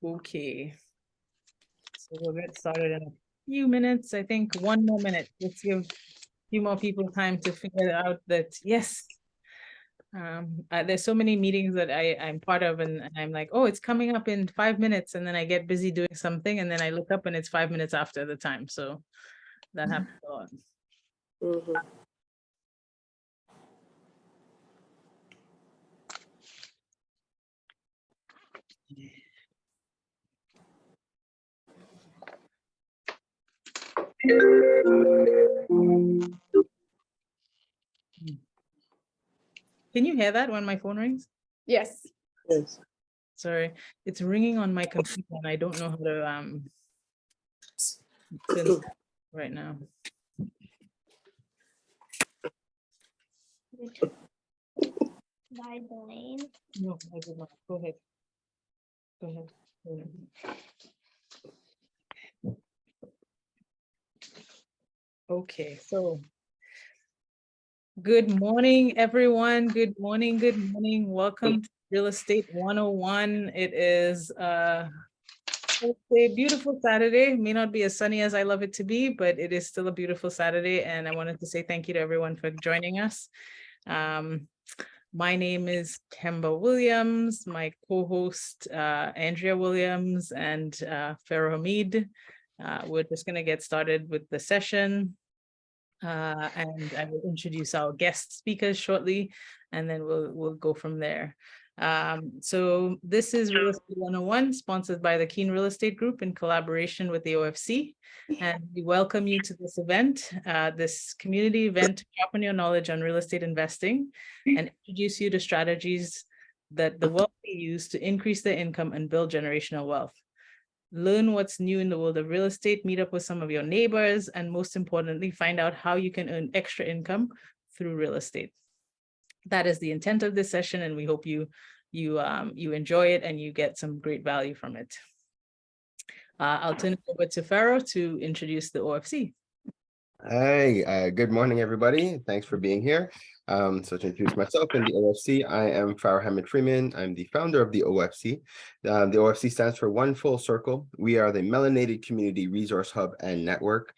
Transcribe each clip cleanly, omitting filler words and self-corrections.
Okay, so we'll get started in a few minutes. I think one more minute. Let's give a few more people time to figure out that, yes, there's so many meetings that I'm part of, and I'm like, oh, it's coming up in 5 minutes, and then I get busy doing something, and then I look up and it's 5 minutes after the time. So that happens a lot. Mhm. Can you hear that when my phone rings? Yes. Yes. Sorry, it's ringing on my computer and I don't know how to turn right now. By the lane. No, I did not. Go ahead. Go ahead. Go ahead. Okay, so good morning, everyone. Good morning. Good morning. Welcome to Real Estate 101. It is a beautiful Saturday. May not be as sunny as I love it to be, but it is still a beautiful Saturday. And I wanted to say thank you to everyone for joining us. My name is Kemba Williams, my co-host Andrea Williams and Farah Hamid. We're just going to get started with the session. And I will introduce our guest speakers shortly, and then we'll go from there. So this is Real Estate 101, sponsored by the Keen Real Estate Group in collaboration with the OFC. And we welcome you to this event, this community event to sharpen your knowledge on real estate investing and introduce you to strategies that the wealthy use to increase their income and build generational wealth. Learn what's new in the world of real estate, meet up with some of your neighbors, and most importantly, find out how you can earn extra income through real estate. That is the intent of this session, and we hope you enjoy it and you get some great value from it. I'll turn it over to Farah to introduce the OFC. Hi, good morning, everybody. Thanks for being here. So to introduce myself and the OFC, I am Farah Hamid Freeman. I'm the founder of the OFC. The OFC stands for One Full Circle. We are the Melanated Community Resource Hub and Network.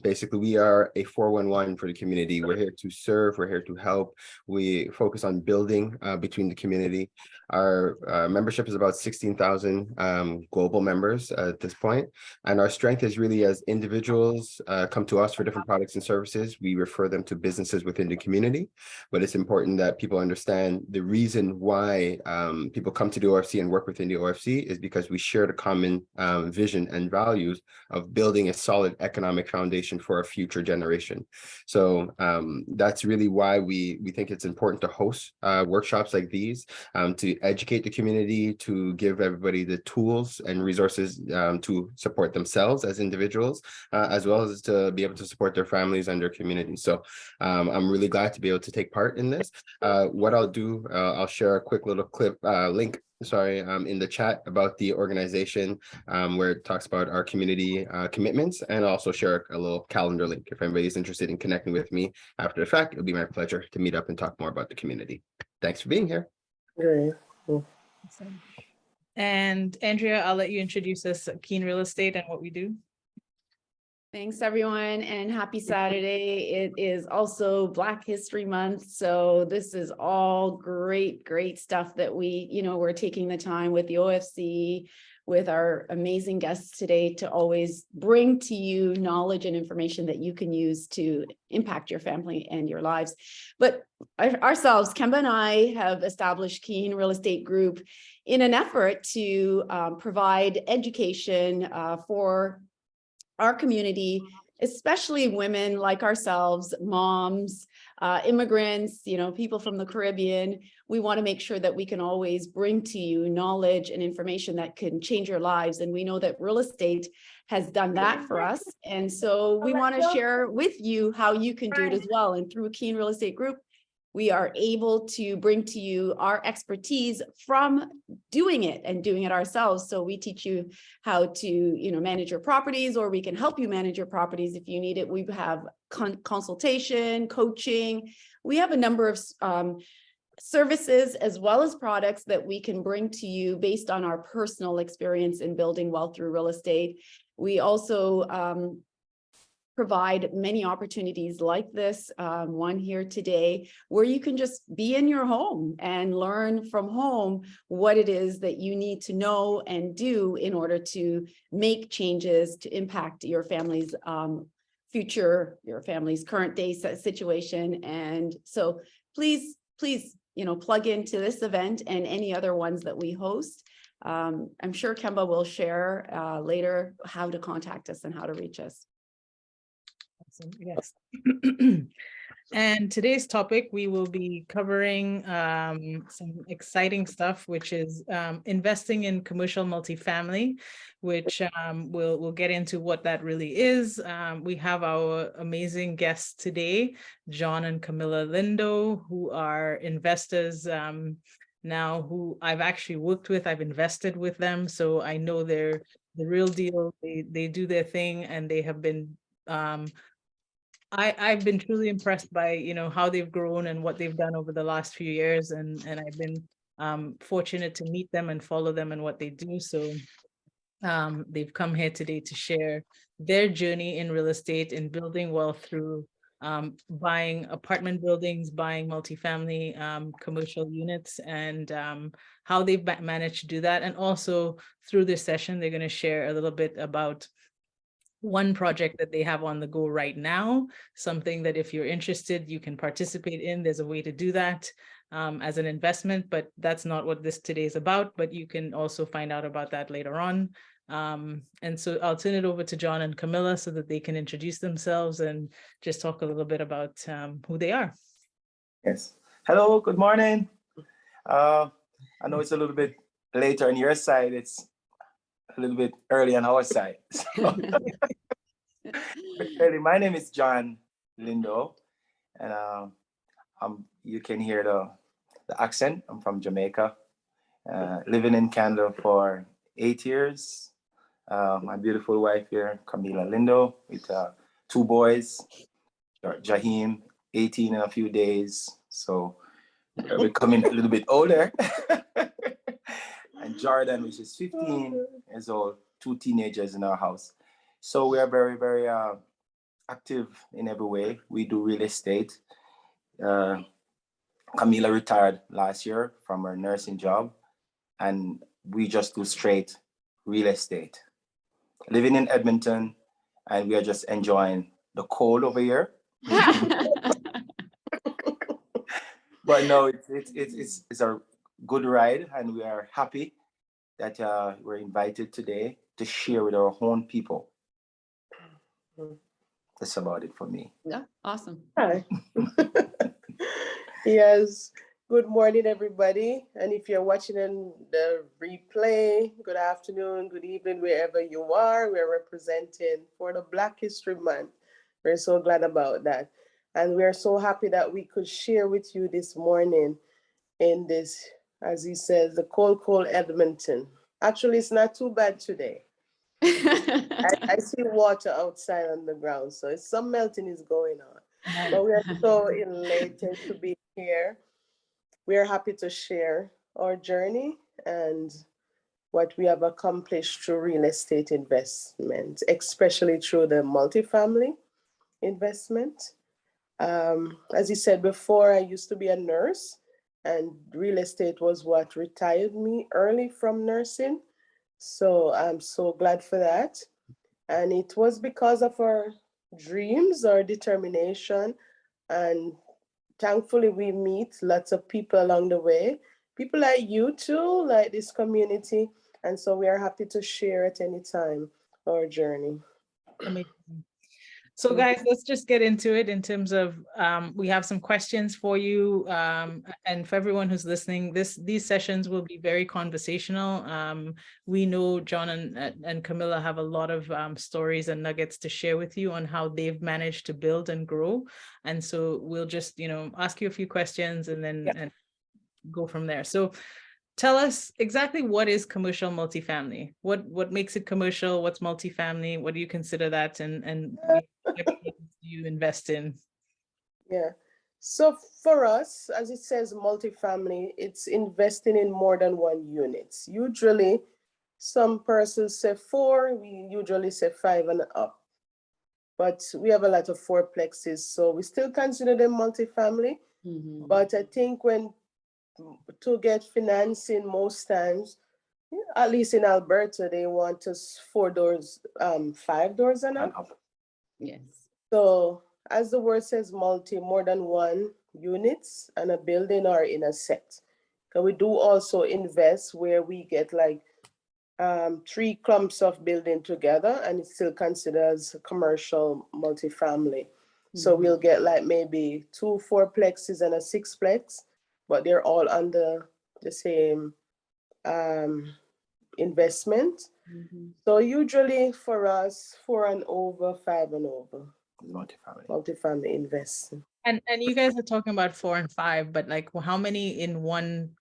Basically, we are a 411 for the community. We're here to serve. We're here to help. We focus on building between the community. Our membership is about 16,000 global members at this point. And our strength is really as individuals come to us for different products and services, we refer them to businesses within the community. But it's important that people understand the reason why people come to the OFC and work within the OFC is because we share the common vision and values of building a solid economic foundation for a future generation. So that's really why we think it's important to host workshops like these to educate the community, to give everybody the tools and resources to support themselves as individuals, as well as to be able to support their families and their communities. So I'm really glad to be able to take part in this. What I'll do, I'll share a quick little clip link in the chat about the organization where it talks about our community commitments, and also share a little calendar link. If anybody's interested in connecting with me after the fact, it'll be my pleasure to meet up and talk more about the community. Thanks for being here. Great. Awesome. And Andrea, I'll let you introduce us Keen Real Estate and what we do. Thanks, everyone, and happy Saturday. It is also Black History Month, so this is all great stuff that we're taking the time with the OFC, with our amazing guests today to always bring to you knowledge and information that you can use to impact your family and your lives. But ourselves, Kemba and I have established Keen Real Estate Group in an effort to provide education for our community, especially women like ourselves, moms, immigrants, people from the Caribbean. We want to make sure that we can always bring to you knowledge and information that can change your lives. And we know that real estate has done that for us. And so we want to share with you how you can do it as well. And through Keen Real Estate Group, we are able to bring to you our expertise from doing it and doing it ourselves. So we teach you how to, manage your properties, or we can help you manage your properties if you need it. We have consultation, coaching. We have a number of services as well as products that we can bring to you based on our personal experience in building wealth through real estate. We also provide many opportunities like this, one here today, where you can just be in your home and learn from home what it is that you need to know and do in order to make changes to impact your family's future, your family's current day situation. And so please, plug into this event and any other ones that we host. I'm sure Kemba will share later how to contact us and how to reach us. Awesome. Yes. And today's topic, we will be covering some exciting stuff, which is investing in commercial multifamily, which we'll get into what that really is. We have our amazing guests today, John and Camilla Lindo, who are investors now who I've actually worked with. I've invested with them, so I know they're the real deal. They do their thing, and they have been I've been truly impressed by, how they've grown and what they've done over the last few years. And I've been fortunate to meet them and follow them and what they do. So they've come here today to share their journey in real estate and building wealth through buying apartment buildings, buying multifamily commercial units, and how they've managed to do that. And also through this session, they're going to share a little bit about one project that they have on the go right now, something that if you're interested, you can participate in. There's a way to do that as an investment, but that's not what this today is about, but you can also find out about that later on. And so I'll turn it over to John and Camilla so that they can introduce themselves and just talk a little bit about who they are. Yes. Hello, good morning. I know it's a little bit later on your side. It's a little bit early on our side. So, my name is John Lindo, and you can hear the accent. I'm from Jamaica, living in Canada for 8 years. My beautiful wife here, Camilla Lindo, with 2 boys, Jaheem, 18 in a few days. So we're becoming a little bit older. And Jordan, which is 15 years old, 2 teenagers in our house. So we are very, very active in every way. We do real estate. Camilla retired last year from her nursing job, and we just do straight real estate. Living in Edmonton, and we are just enjoying the cold over here. But no, it's a good ride, and we are happy that we're invited today to share with our own people. That's about it for me. Yeah, awesome. Hi. Yes. Good morning, everybody. And if you're watching in the replay, good afternoon, good evening, wherever you are. We're representing for the Black History Month. We're so glad about that. And we're so happy that we could share with you this morning in this, as he says, the cold Edmonton. Actually, it's not too bad today. I see water outside on the ground, so some melting is going on. But we're so elated to be here. We're happy to share our journey and what we have accomplished through real estate investment, especially through the multifamily investment. As he said before, I used to be a nurse, and real estate was what retired me early from nursing. So I'm so glad for that. And it was because of our dreams, our determination, and thankfully we meet lots of people along the way. People like you too, like this community. And so we are happy to share at any time our journey. Amazing. So guys, let's just get into it in terms of, we have some questions for you. And for everyone who's listening, these sessions will be very conversational. We know John and Camilla have a lot of stories and nuggets to share with you on how they've managed to build and grow. And so we'll just, ask you a few questions and then and go from there. So tell us exactly what is commercial multifamily? What makes it commercial? What's multifamily? What do you consider that? And what do you invest in? Yeah. So for us, as it says multifamily, it's investing in more than one units. Usually, some persons say 4, we usually say 5 and up. But we have a lot of fourplexes, so we still consider them multifamily. Mhm. But I think when to get financing most times, at least in Alberta, they want us 4 doors, 5 doors and And up. up. Yes. So as the word says, multi, more than one units and a building or in a set. Can we do also invest where we get like 3 clumps of building together and it's still considered as commercial multifamily. So Mhm. we'll get like maybe 2 fourplexes and a 6plex, but they're all under the same investment. Mhm. So usually for us, 4 and over, 5 and over, It's multifamily. multifamily investing. And you guys are talking about 4 and 5, but like how many in one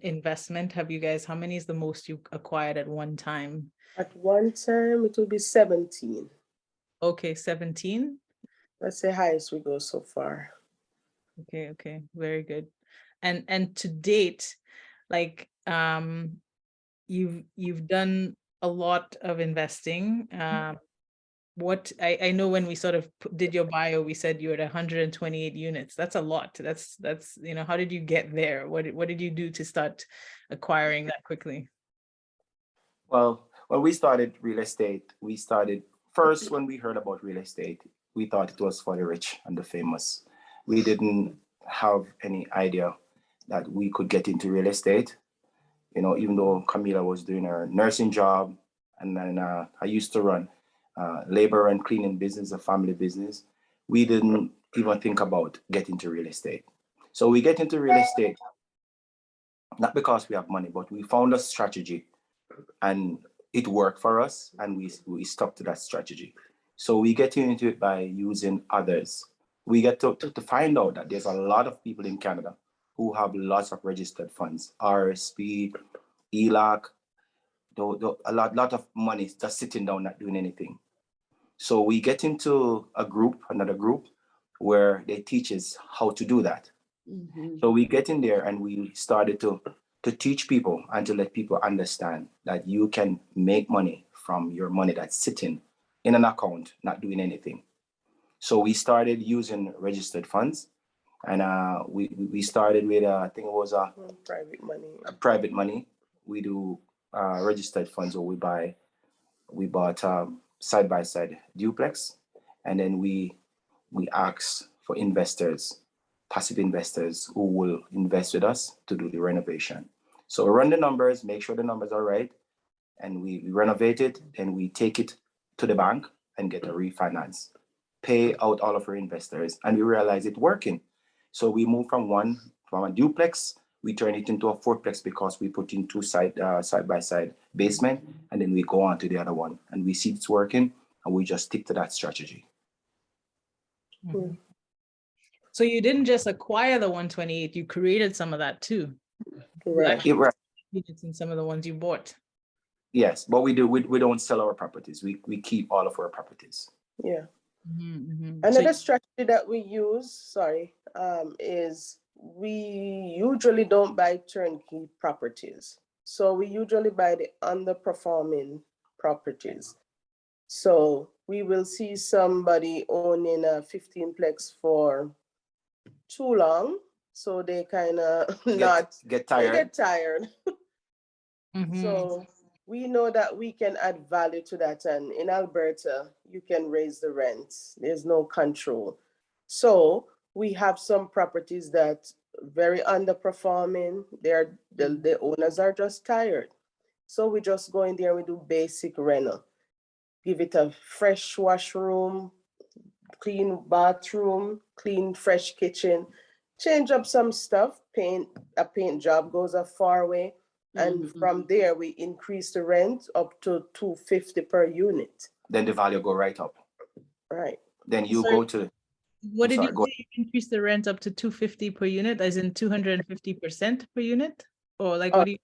investment have you guys, how many is the most you acquired at one time? At one time, it will be 17. Okay, 17. That's the highest we go so far. Okay, very good. And to date, like you've done a lot of investing. What I know when we sort of did your bio, we said you were at 128 units. That's a lot. That's how did you get there? What did you do to start acquiring that quickly? Well, when we started real estate, we started first when we heard about real estate, we thought it was for the rich and the famous. We didn't have any idea that we could get into real estate. Even though Camila was doing her nursing job, and then I used to run labor and cleaning business, a family business, we didn't even think about getting to real estate. So we get into real estate not because we have money, but we found a strategy and it worked for us, and we stuck to that strategy. So we get into it by using others. We get to find out that there's a lot of people in Canada who have lots of registered funds, RSP, ELAC, a lot of money just sitting down not doing anything. So we get into another group, where they teach us how to do that. Mhm. So we get in there and we started to teach people and to let people understand that you can make money from your money that's sitting in an account, not doing anything. So we started using registered funds, and we started with I think it was Private money. private money. We do registered funds, or we bought side by side duplex, and then we asked for investors, passive investors who will invest with us to do the renovation. So we run the numbers, make sure the numbers are right, and we renovate it, and we take it to the bank and get a refinance, pay out all of our investors, and we realize it working. So we move from a duplex, we turn it into a fourplex because we put in 2 side by side basement, and then we go on to the other one, and we see it's working, and we just stick to that strategy. Mhm. So you didn't just acquire the 128, you created some of that too. Right. Right. Units in some of the ones you bought. Yes, but we don't sell our properties. We keep all of our properties. Yeah. So Another strategy that we use, is we usually don't buy turnkey properties. So we usually buy the underperforming properties. So we will see somebody owning a 15plex for too long. So they kind of Get they tired. get tired. Mhm. So we know that we can add value to that. And in Alberta, you can raise the rents. There's no control. So we have some properties that very underperforming. The owners are just tired. So we just go in there and we do basic reno. Give it a fresh washroom, clean bathroom, clean fresh kitchen, change up some stuff, a paint job goes a far way. And Mhm. from there, we increase the rent up to $250 per unit. Then the value go right up. Right. Then you Sorry. go to What did sorry, you go- say? You increase the rent up to 250 per unit, as in 250% per unit? Or like what do you?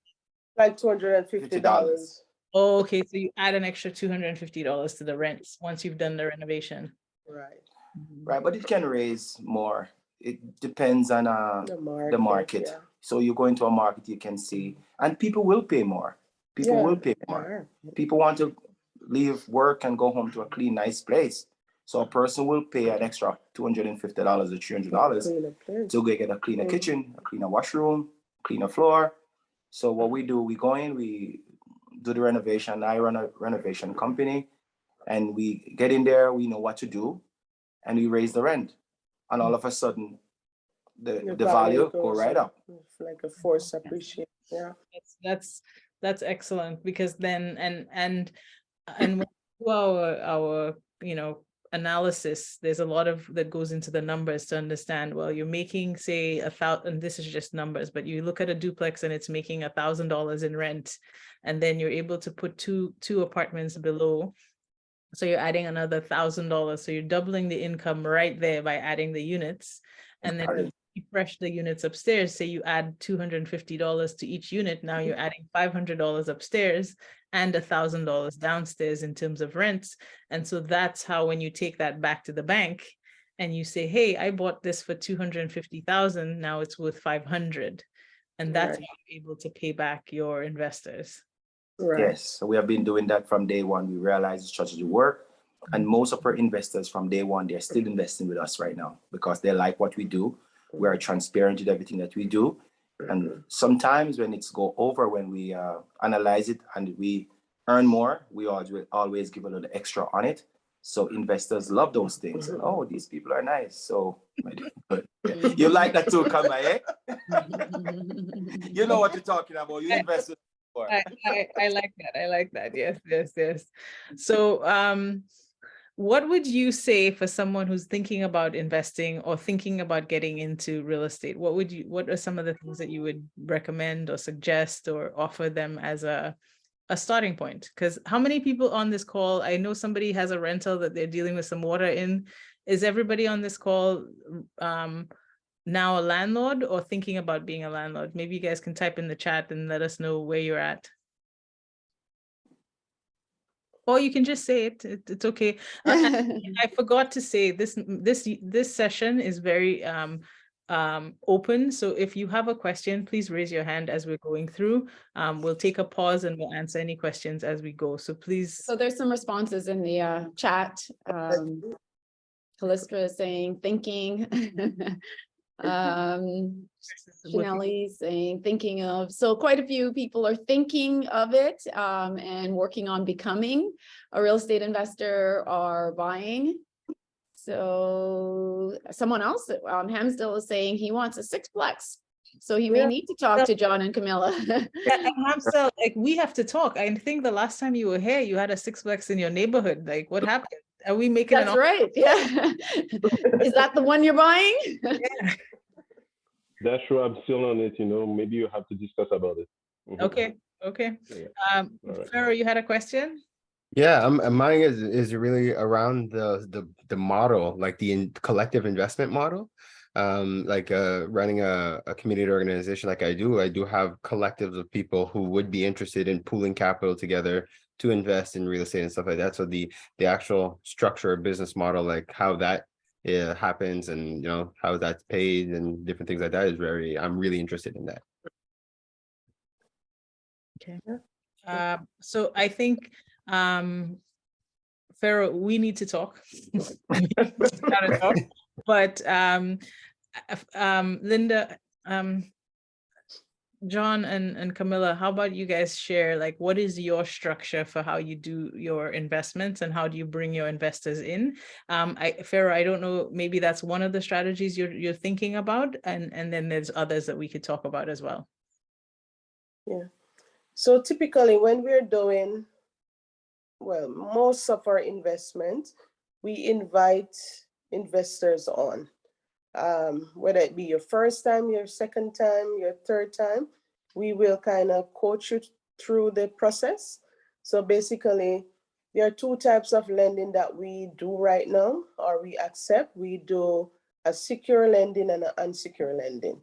Like $250. Oh, okay, so you add an extra $250 to the rents once you've done the renovation. Right. Mhm. right, but it can raise more it depends on the market. yeah. So you go into a market, you can see, and people will pay more. People Yeah, will pay they more. are. People want to leave work and go home to a clean, nice place. So a person will pay an extra $250 or $300 Clean a place. to go get a cleaner Mhm. kitchen, a cleaner washroom, cleaner floor. So what we do, we go in, we do the renovation. I run a renovation company, and we get in there, we know what to do, and we raise the rent. And all of a sudden, Your the value go goes right up. It's like a force appreciation. Yeah. That's excellent, because then and when we do our analysis, there's a lot of that goes into the numbers to understand, well, you're making, say, 1,000, and this is just numbers, but you look at a duplex and it's making $1,000 in rent, and then you're able to put two apartments below, so you're adding another $1,000, so you're doubling the income right there by adding the units. And then Correct. you refresh the units upstairs, say you add $250 to each unit, now you're adding $500 upstairs and $1,000 downstairs in terms of rents. And so that's how, when you take that back to the bank and you say, hey, I bought this for 250,000, now it's worth 500, and that's Right. how you're able to pay back your investors. Right. Yes, so we have been doing that from day one. We realized the strategy work, and most of our investors from day one, they're still investing with us right now because they like what we do. We are transparent with everything that we do. And sometimes when it's go over, when we analyze it and we earn more, we always give a little extra on it. So investors love those things. Oh, these people are nice. So good. You like that too, Kama, eh? You know what you're talking about. You invested before. I like that. I like that. Yes. So, what would you say for someone who's thinking about investing or thinking about getting into real estate? What are some of the things that you would recommend or suggest or offer them as a starting point? Because how many people on this call, I know somebody has a rental that they're dealing with some water in. Is everybody on this call now a landlord or thinking about being a landlord? Maybe you guys can type in the chat and let us know where you're at. Or you can just say it. It's okay. I forgot to say this session is very open. So if you have a question, please raise your hand as we're going through. We'll take a pause and we'll answer any questions as we go. So please. So there's some responses in the chat. Callistra is saying thinking. Janelle saying thinking of, so quite a few people are thinking of it and working on becoming a real estate investor or buying. So someone else, Hamsdale, is saying he wants a sixplex. So he may need to talk to John and Camilla. Hamsdale, like, we have to talk. I think the last time you were here, you had a sixplex in your neighborhood. Like, what happened? Are we making That's right. Yeah. Is that the one you're buying? Yeah. That's true. I'm still on it. Maybe you have to discuss about it. Okay. Yeah. Right. Pharaoh, you had a question? Yeah, mine is really around the model, like the collective investment model. Like running a community organization like I do have collectives of people who would be interested in pooling capital together to invest in real estate and stuff like that. So the actual structure of business model, like how that happens and how that's paid and different things like that is I'm really interested in that. Okay. So I think Pharaoh, we need to talk. But Linda, John and Camilla, how about you guys share, like, what is your structure for how you do your investments and how do you bring your investors in? Pharaoh, I don't know, maybe that's one of the strategies you're thinking about, and then there's others that we could talk about as well. Yeah. So typically when we're doing, well, most of our investments, we invite investors on. Whether it be your first time, your second time, your third time, we will kind of coach you through the process. So basically, there are two types of lending that we do right now, or we accept. We do a secure lending and an unsecured lending.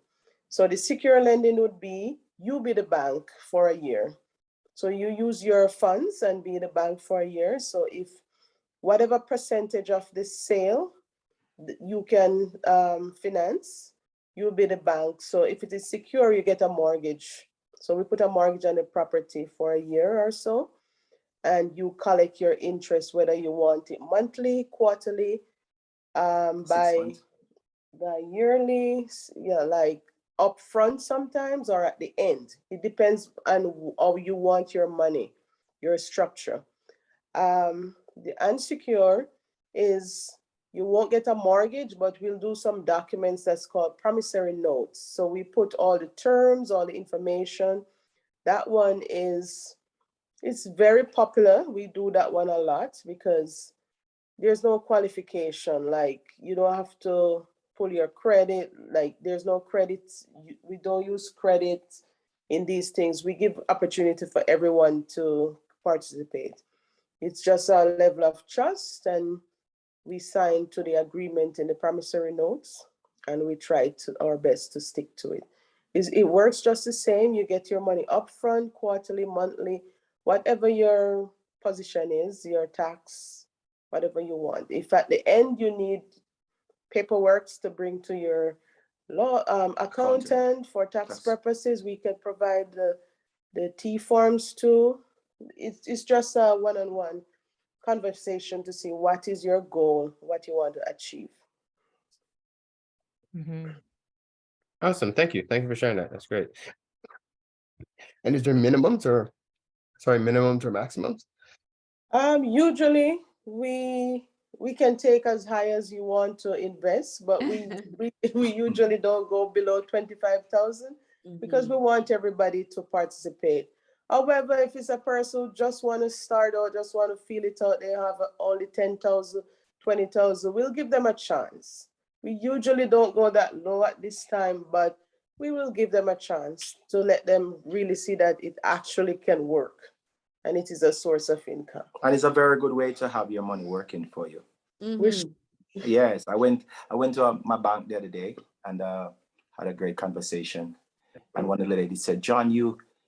So the secure lending would be, you be the bank for a year. So you use your funds and be the bank for a year. So if whatever percentage of the sale you can finance, you'll be the bank. So if it is secure, you get a mortgage. So we put a mortgage on the property for a year or so, and you collect your interest, whether you want it monthly, quarterly, 6 by months. yearly, yeah, like upfront sometimes or at the end. It depends on how you want your money, your structure. The unsecured is you won't get a mortgage, but we'll do some documents that's called promissory notes. So we put all the terms, all the information. That one it's very popular. We do that one a lot because there's no qualification. Like you don't have to pull your credit. Like there's no credit. We don't use credit in these things. We give opportunity for everyone to participate. It's just a level of trust, and we sign to the agreement in the promissory notes, and we try to our best to stick to it. It works just the same. You get your money upfront, quarterly, monthly, whatever your position is, your tax, whatever you want. If at the end you need paperwork to bring to your law accountant for tax Yes. purposes, we can provide the T forms too. It's just a one-on-one conversation to see what is your goal, what you want to achieve. Mhm. Awesome. Thank you. Thank you for sharing that. That's great. And is there minimums or maximums? Usually we can take as high as you want to invest, but we usually don't go below 25,000 because we want everybody to participate. However, if it's a person who just want to start out, just want to feel it out, they have only 10,000, 20,000, we'll give them a chance. We usually don't go that low at this time, but we will give them a chance to let them really see that it actually can work and it is a source of income. And it's a very good way to have your money working for you. Which Yes, I went to my bank the other day and had a great conversation. And one of the ladies said, John,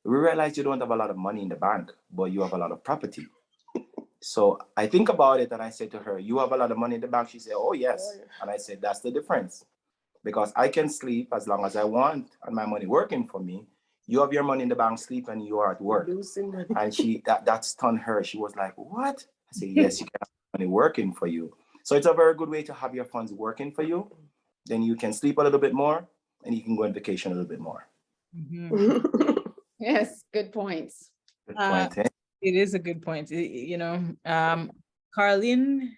we realize you don't have a lot of money in the bank, but you have a lot of property. So I think about it and I said to her, you have a lot of money in the bank? She said, oh, yes. And I said, that's the difference. Because I can sleep as long as I want and my money working for me. You have your money in the bank, sleep, and you are at work. losing money. And that stunned her. She was like, what? I said, yes, you can have money working for you. So it's a very good way to have your funds working for you. Then you can sleep a little bit more and you can go on vacation a little bit more. Mhm. Yes, good points. Good point, eh? It is a good point. Carlin,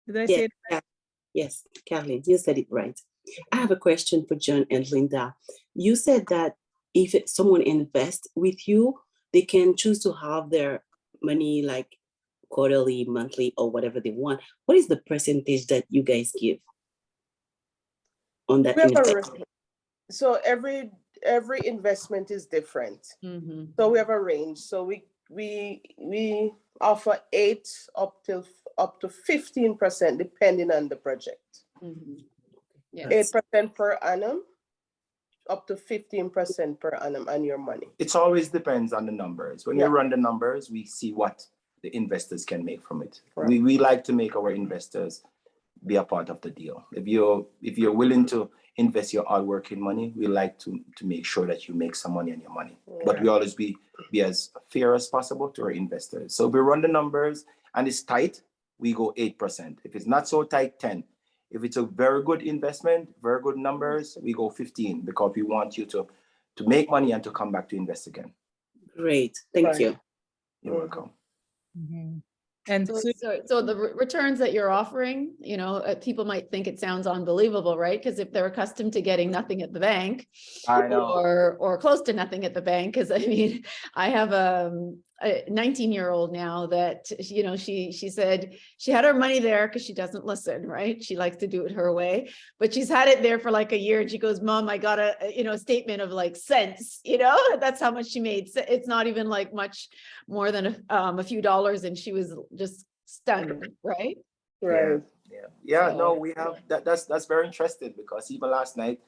did I say it? Yes, Kathleen, you said it right. I have a question for John and Linda. You said that if someone invests with you, they can choose to have their money like quarterly, monthly, or whatever they want. What is the percentage that you guys give on that investment? So every investment is different. So we have a range. So we offer 8 up to 15%, depending on the project. Yes. 8% per annum, up to 15% per annum on your money. It always depends on the numbers. When we Yeah. run the numbers, we see what the investors can make from it. Right. We like to make our investors be a part of the deal. If you're willing to invest your hard working money, we like to make sure that you make some money on your money. But we always be as fair as possible to our investors. So we run the numbers and it's tight, we go 8%. If it's not so tight, 10. If it's a very good investment, very good numbers, we go 15 because we want you to make money and to come back to invest again. Great, thank you. You're welcome. Mhm. And So the returns that you're offering, people might think it sounds unbelievable, right? Because if they're accustomed to getting nothing at the bank, I know. or close to nothing at the bank, because I mean, I have a 19-year-old now that she said she had her money there because she doesn't listen, right? She likes to do it her way, but she's had it there for like a year, and she goes, Mom, I got a statement of like cents, that's how much she made. It's not even like much more than a few dollars, and she was just stunned, right? Right. Yeah. So, No, we have that's very interesting because even last night,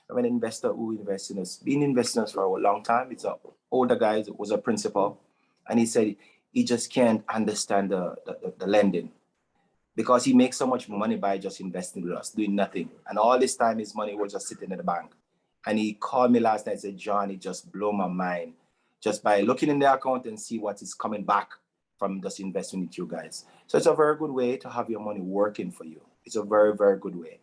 I have an investor who invests in us, been investing in us for a long time. It's an older guy, it was a principal, and he said he just can't understand the lending. because he makes so much money by just investing with us, doing nothing. And all this time, his money was just sitting in the bank. And he called me last night and said, John, it just blew my mind just by looking in the account and see what is coming back from just investing with you guys. So it's a very good way to have your money working for you. It's a very, very good way.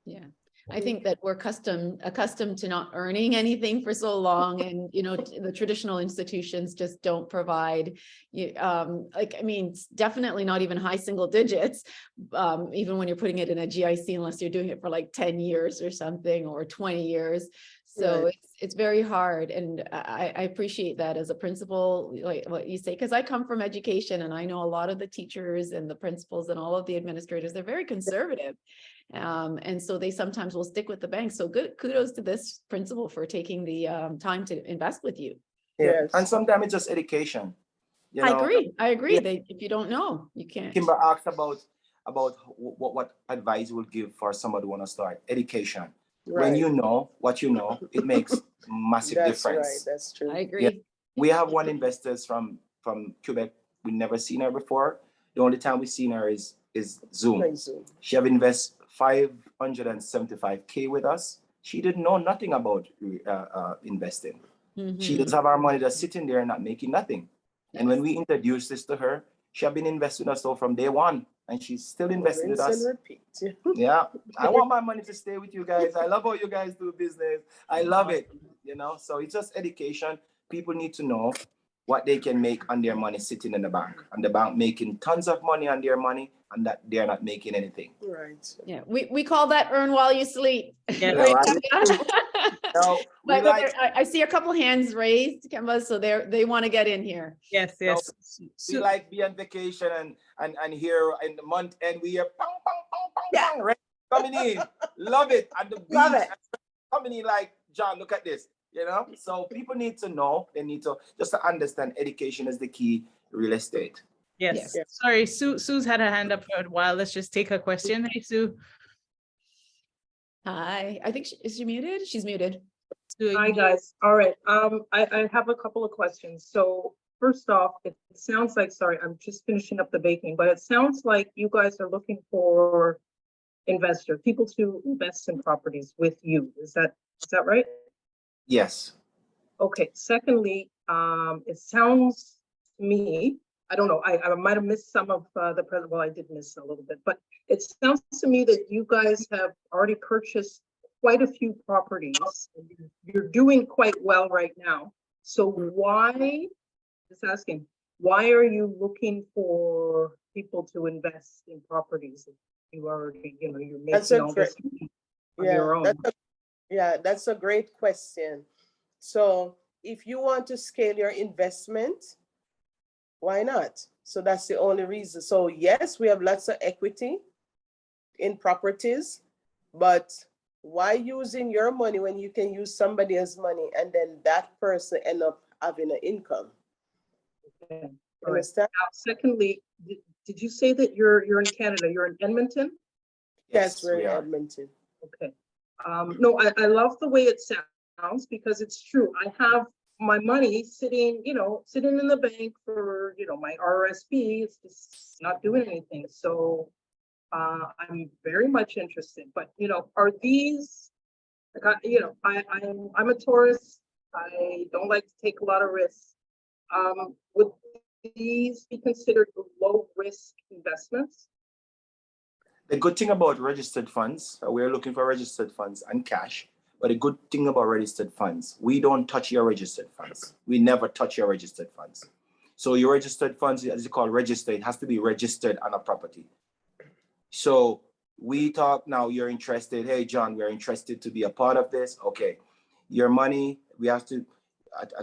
Yeah. I think that we're accustomed to not earning anything for so long, and the traditional institutions just don't provide it's definitely not even high single digits, even when you're putting it in a GIC, unless you're doing it for like 10 years or something, or 20 years. So Right. it's very hard. And I appreciate that as a principal, like what you say, because I come from education and I know a lot of the teachers and the principals and all of the administrators, they're very conservative. And so they sometimes will stick with the bank. So kudos to this principal for taking the time to invest with you. Yeah. Yes. And sometimes it's just education. You I know, agree. Yeah. If you don't know, you can't. Kimber asked about what advice you would give for somebody who want to start education. When Right. you know what you know, it makes massive That's difference. right. That's true. I agree. We have one investor from Quebec. We never seen her before. The only time we seen her is Zoom. Like Zoom. She have invested 575K with us. She didn't know nothing about investing. She Mhm. just have our money just sitting there and not making nothing. And when we introduced this to her, she have been investing with us all from day one, and she's still investing with Rinse us. and repeat. Yeah, I want my money to stay with you guys. I love how you guys do business. I love it. So it's just education. People need to know what they can make on their money sitting in the bank, and the bank making tons of money on their money, and that they're not making anything. Right. Yeah, we call that earn while you sleep. Yeah. No, But I see a couple hands raised, Kemba, so they want to get in here. Yes, yes. we like be on vacation and here in the month and we are pong, pong, pong, pong, pong, right? Coming in. Love it. And the beach Love it. coming in like, John, look at this. So people need to know, they need to just to understand education is the key real estate. Yes. Yes. Sorry, Sue's had her hand up for a while. Let's just take her question. Hey, Sue. Hi, I think is she muted? She's muted. Sue, Hi, guys. All right. I have a couple of questions. So first off, it sounds like, sorry, I'm just finishing up the baking, but it sounds like you guys are looking for investors, people to invest in properties with you. Is that right? Yes. Okay. Secondly, it sounds to me, I don't know, I might have missed some of the present. Well, I did miss a little bit, but it sounds to me that you guys have already purchased quite a few properties. You're doing quite well right now. So why, just asking, why are you looking for people to invest in properties if you already, you're That's making a all this on your own? That's a great question. So if you want to scale your investment, why not? So that's the only reason. So yes, we have lots of equity in properties, but why using your money when you can use somebody else's money and then that person end up having an income? Okay. All right. Understand? Now, secondly, did you say that you're in Canada? You're in Edmonton? Yes, we're we in are. Edmonton. Okay. No, I love the way it sounds because it's true. I have my money sitting in the bank for, my RRSP. It's just not doing anything. So I'm very much interested, but are these, I'm a Taurus. I don't like to take a lot of risks. Would these be considered low risk investments? The good thing about registered funds, we're looking for registered funds and cash. But the good thing about registered funds, we don't touch your registered funds. We never touch your registered funds. So your registered funds, as you call registered, it has to be registered on a property. So we talk now, you're interested. Hey, John, we're interested to be a part of this. Okay, your money, we have to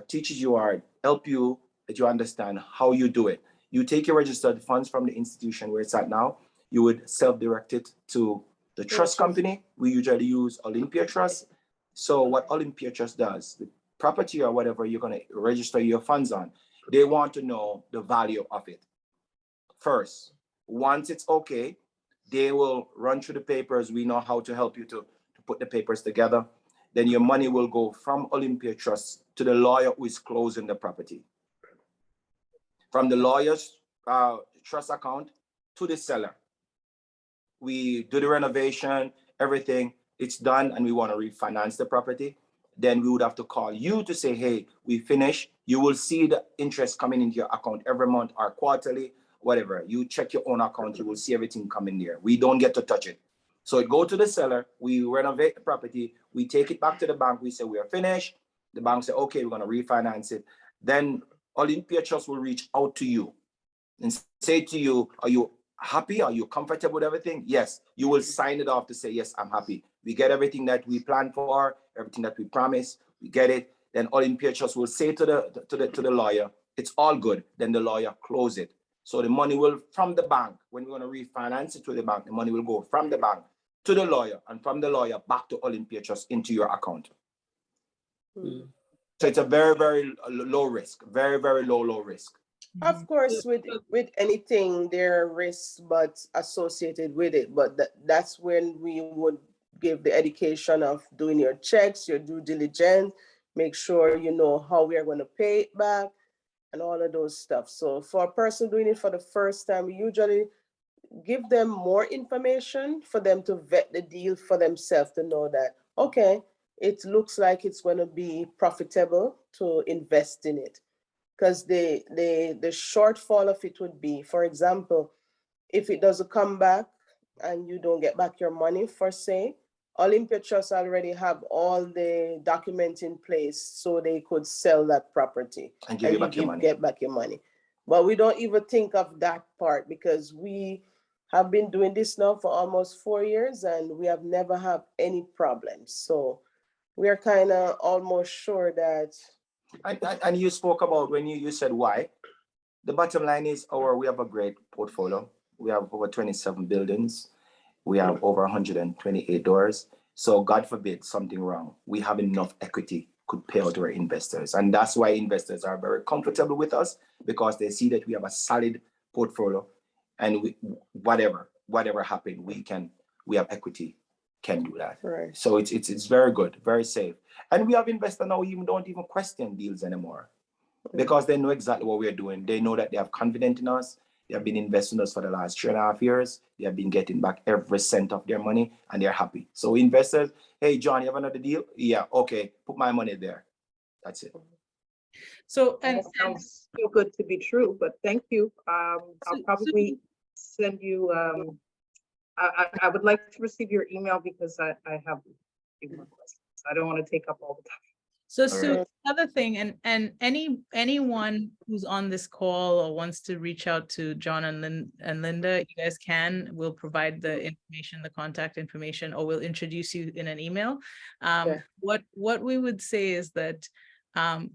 teach you or help you that you understand how you do it. You take your registered funds from the institution where it's at now, you would self-direct it to the trust company. We usually use Olympia Trust. So what Olympia Trust does, the property or whatever you're going to register your funds on, they want to know the value of it first. Once it's okay, they will run through the papers. We know how to help you to put the papers together. Then your money will go from Olympia Trust to the lawyer who is closing the property. From the lawyer's trust account to the seller. we do the renovation, everything, it's done, and we want to refinance the property, then we would have to call you to say, hey, we finished. You will see the interest coming into your account every month or quarterly, whatever. You check your own account, you will see everything coming there. We don't get to touch it. So it go to the seller, we renovate the property, we take it back to the bank, we say we are finished. The bank say, okay, we're gonna refinance it. Then Olympia Trust will reach out to you and say to you, are you happy? Are you comfortable with everything? Yes, you will sign it off to say, yes, I'm happy. We get everything that we planned for, everything that we promised, we get it. Then Olympia Trust will say to the lawyer, it's all good. Then the lawyer close it. So the money will, from the bank, when we're gonna refinance it to the bank, the money will go from the bank to the lawyer, and from the lawyer back to Olympia Trust into your account. Mm. So it's a very, very low risk, very, very low risk. Of course, with anything, there are risks but associated with it. But that's when we would give the education of doing your checks, your due diligence, make sure you know how we are going to pay it back and all of those stuff. So for a person doing it for the first time, we usually give them more information for them to vet the deal for themselves, to know that, okay, it looks like it's going to be profitable to invest in it. Because the shortfall of it would be, for example, if it doesn't come back and you don't get back your money, for say, Olympia Trust already have all the documents in place so they could sell that property And give you back your money. get back your money. But we don't even think of that part, because we have been doing this now for almost 4 years and we have never had any problems. So we are kind of almost sure that. And you spoke about, when you said why, the bottom line is we have a great portfolio. We have over 27 buildings. We have over 128 doors. So God forbid something wrong, we have enough equity could pay out to our investors. And that's why investors are very comfortable with us, because they see that we have a solid portfolio, and whatever happened, we have equity, can do that. Right. So it's very good, very safe. And we have investors now don't even question deals anymore, because they know exactly what we're doing. They know that they have confidence in us. They have been investing in us for the last 3.5 years. They have been getting back every cent of their money, and they're happy. So investors, hey, John, you have another deal? Yeah, okay, put my money there. That's it. So, That sounds too good to be true, but thank you. I'll probably send you, I would like to receive your email, because I have a few more questions. I don't want to take up all the time. So All Sue, right. another thing, and anyone who's on this call or wants to reach out to John and Linda, you guys can. We'll provide the information, the contact information, or we'll introduce you in an email. Okay. What we would say is that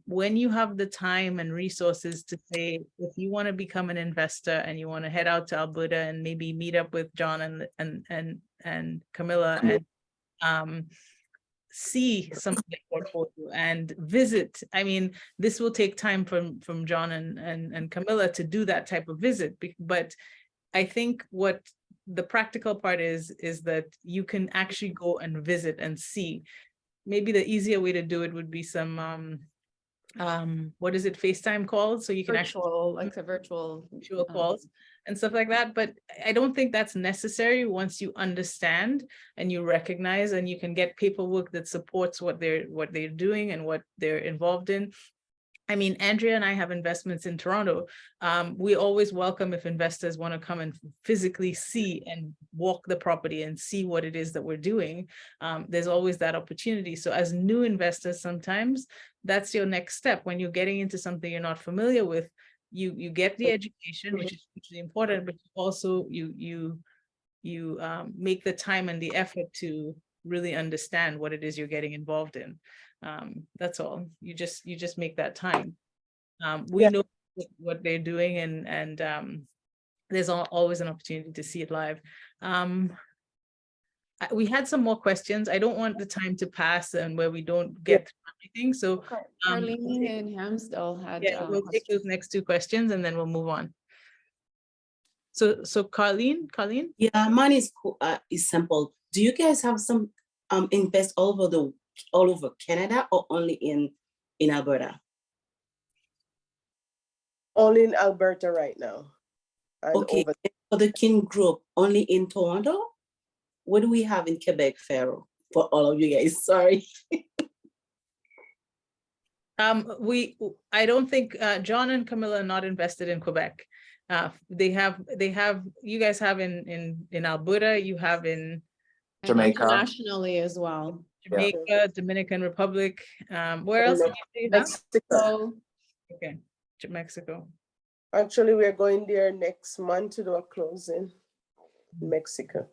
when you have the time and resources to say, if you want to become an investor and you want to head out to Alberta and maybe meet up with John and Camilla and see some of the portfolio and visit. I mean, this will take time from John and Camilla to do that type of visit, but I think what the practical part is that you can actually go and visit and see. Maybe the easier way to do it would be some what is it, FaceTime calls, so you can Virtual, like a virtual calls and stuff like that. But I don't think that's necessary once you understand and you recognize, and you can get paperwork that supports what they're doing and what they're involved in. I mean, Andrea and I have investments in Toronto. We always welcome if investors want to come and physically see and walk the property and see what it is that we're doing. There's always that opportunity. So as new investors, sometimes that's your next step. When you're getting into something you're not familiar with, you get the education, which is hugely important, but also you make the time and the effort to really understand what it is you're getting involved in. That's all. You just make that time. We know what they're doing, and there's always an opportunity to see it live. We had some more questions. I don't want the time to pass and where we don't get everything. So Carlene and Hamsdell had we'll take those next two questions and then we'll move on. So Carlene? Yeah, mine is simple. Do you guys have some invest all over Canada, or only in Alberta? Only in Alberta right now. And Okay, over for the Kin Group, only in Toronto? what do we have in Quebec, Pharaoh? For all of you guys, sorry. I don't think, John and Camilla are not invested in Quebec. They have, you guys have in Alberta, you have in And Jamaica. internationally as well. Jamaica, Dominican Republic, where else? Mex- do you have? Mexico. So Okay, to Mexico. Actually, we're going there next month to do a closing in Mexico.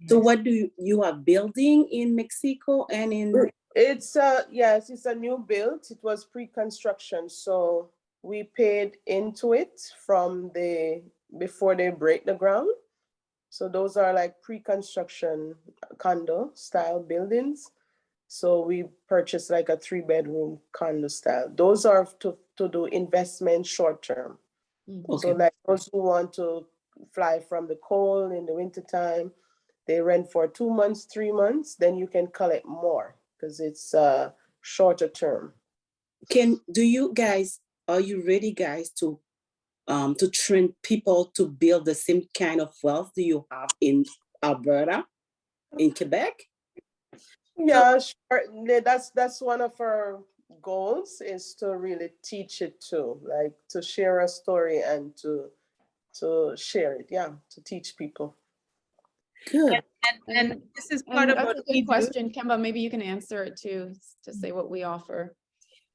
So what do you are building in Mexico and in? It's yes, it's a new build. It was pre-construction, so we paid into it from before they break the ground. So those are like pre-construction condo style buildings. So we purchased like a 3-bedroom condo style. Those are to do investment short term. So Okay. like those who want to fly from the cold in the wintertime, they rent for 2 months, 3 months, then you can collect more because it's shorter term. Do you guys, are you ready guys to train people to build the same kind of wealth do you have in Alberta, in Quebec? Yeah, sure. That's one of our goals is to really teach it too, like to share a story and to share it, yeah, to teach people. Good. And this is part and of that's what a we good do. question, Kemba. Maybe you can answer it too, to say what we offer.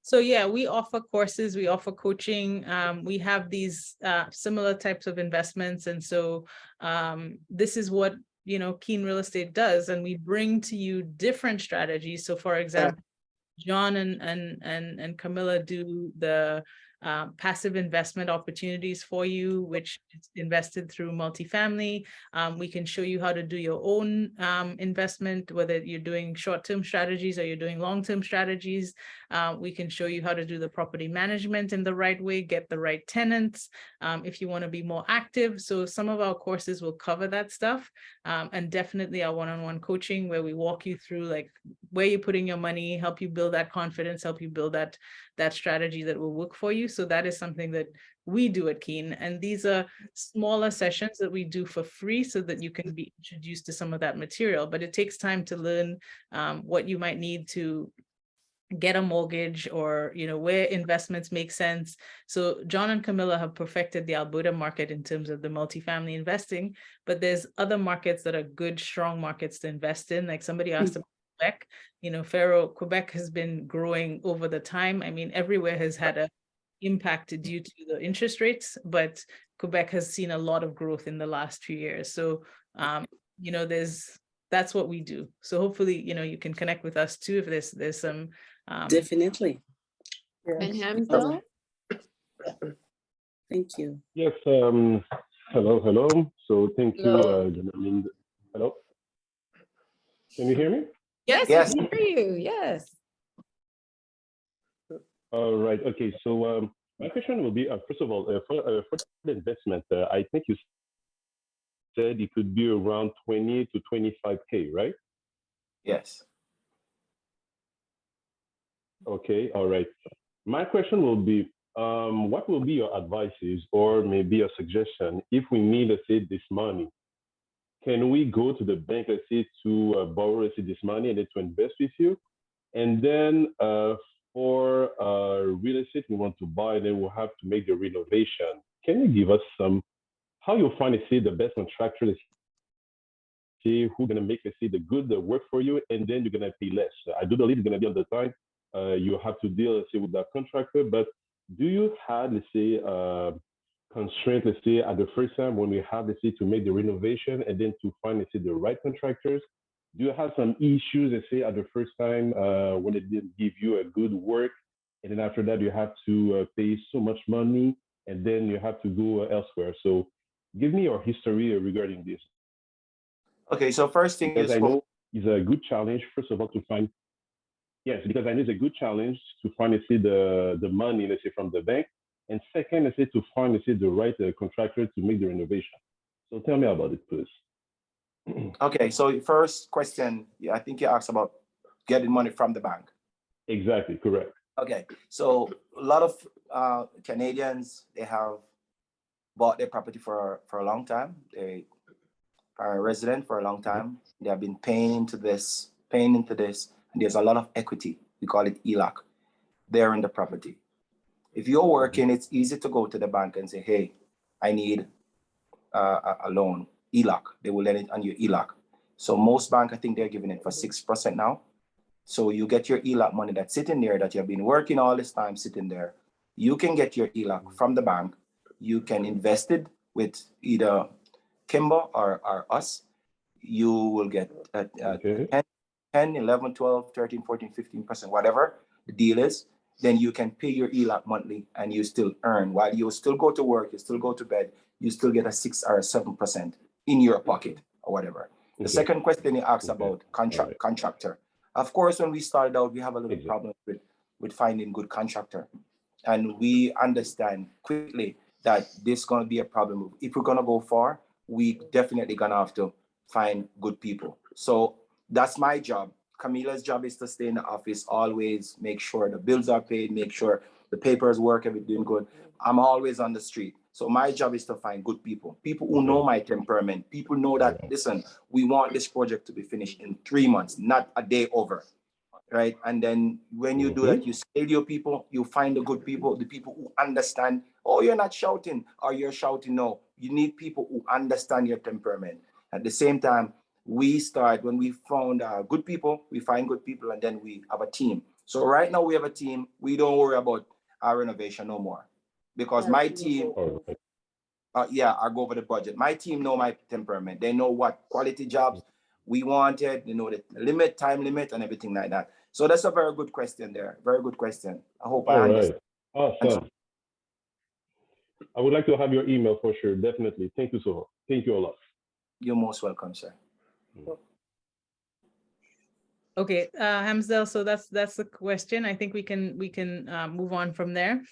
So yeah, we offer courses, we offer coaching. We have these similar types of investments. And so this is what, Keen Real Estate does. And we bring to you different strategies. So for example, John and Camilla do the passive investment opportunities for you, which is invested through multifamily. We can show you how to do your own investment, whether you're doing short-term strategies or you're doing long-term strategies. We can show you how to do the property management in the right way, get the right tenants, if you want to be more active. So some of our courses will cover that stuff. And definitely our one-on-one coaching where we walk you through like where you're putting your money, help you build that confidence, help you build that strategy that will work for you. So that is something that we do at Keen. And these are smaller sessions that we do for free so that you can be introduced to some of that material. But it takes time to learn what you might need to get a mortgage or, where investments make sense. So John and Camilla have perfected the Alberta market in terms of the multifamily investing, but there's other markets that are good, strong markets to invest in. Like somebody asked about Quebec, Pharaoh, Quebec has been growing over the time. I mean, everywhere has had a impact due to the interest rates, but Quebec has seen a lot of growth in the last few years. So, that's what we do. So hopefully, you can connect with us too if there's some Definitely. And Hamzil? Thank you. Yes. Hello. So thank you, Hello. Janine. Hello. Can you hear me? Yes, Yes. we can hear you. Yes. All right. Okay. So my question will be, first of all, for the investment, I think you said it could be around 20 to 25K, right? Yes. Okay. All right. My question will be, what will be your advices or maybe a suggestion if we need, let's say, this money? Can we go to the bank, let's say, to borrow, let's say, this money and then to invest with you? And then for real estate we want to buy, then we'll have to make the renovation. Can you give us how you find, let's say, the best contractor, let's say, who's going to make, let's say, the work for you, and then you're going to pay less? I do believe it's going to be on the time. You have to deal, let's say, with that contractor, but do you have, let's say, constraint, let's say, at the first time when we have, let's say, to make the renovation and then to find, let's say, the right contractors? Do you have some issues, let's say, at the first time when they didn't give you a good work, and then after that you have to pay so much money, and then you have to go elsewhere? So give me your history regarding this. Okay, so first thing Because is I know it's a good challenge, first of all, to find. Yes, because I know it's a good challenge to find, let's say, the money, let's say, from the bank. And second, let's say, to find, let's say, the right contractor to make the renovation. So tell me about it, please. okay. So first question, I think you asked about getting money from the bank. Exactly, correct. Okay, so a lot of Canadians, they have bought their property for a long time. are a resident for a long time. They have been paying into this, and there's a lot of equity. We call it ELOC. There in the property. If you're working, it's easy to go to the bank and say, hey, I need a loan, ELOC. They will lend it on your ELOC. So most banks, I think they're giving it for 6% now. So you get your ELOC money that's sitting there that you have been working all this time sitting there. You can get your ELOC from the bank. You can invest it with either Kimber or us. You will get 10, 11, 12, 13, 14, 15%, whatever the deal is. Then you can pay your ELOC monthly and you still earn. While you still go to work, you still go to bed, you still get a 6 or 7% in your pocket or whatever. The second question you asked about contractor. Of course, when we started out, we have a little problem with finding good contractor. And we understand quickly that this is going to be a problem. If we're going to go far, we definitely going to have to find good people. So that's my job. Camila's job is to stay in the office, always make sure the bills are paid, make sure the papers work, everything good. I'm always on the street. So my job is to find good people, people who know my temperament, people know that, listen, we want this project to be finished in 3 months, not a day over, right? And then when you do that, you scale your people, you find the good people, the people who understand, oh, you're not shouting or you're shouting. No, you need people who understand your temperament. At the same time, we start, when we found good people, we find good people, and then we have a team. So right now we have a team. We don't worry about our renovation no more because my team, I go over the budget. My team know my temperament. They know what quality jobs we wanted. They know the limit, time limit, and everything like that. So that's a very good question there. Very good question. I hope I understand. Awesome. I would like to have your email for sure. Definitely. Thank you so much. Thank you a lot. You're most welcome, sir. Okay, Hamsdel, so that's the question. I think we can move on from there.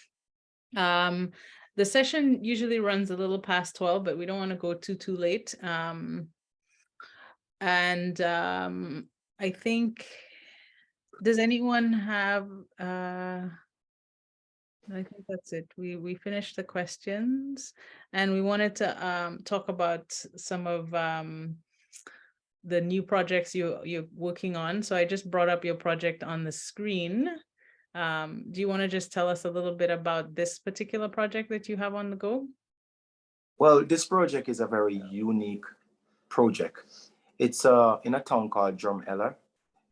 The session usually runs a little past 12, but we don't want to go too late. I think, does anyone have I think that's it. We finished the questions, and we wanted to talk about some of the new projects you're working on. So I just brought up your project on the screen. Do you want to just tell us a little bit about this particular project that you have on the go? Well, this project is a very unique project. It's in a town called Drumheller.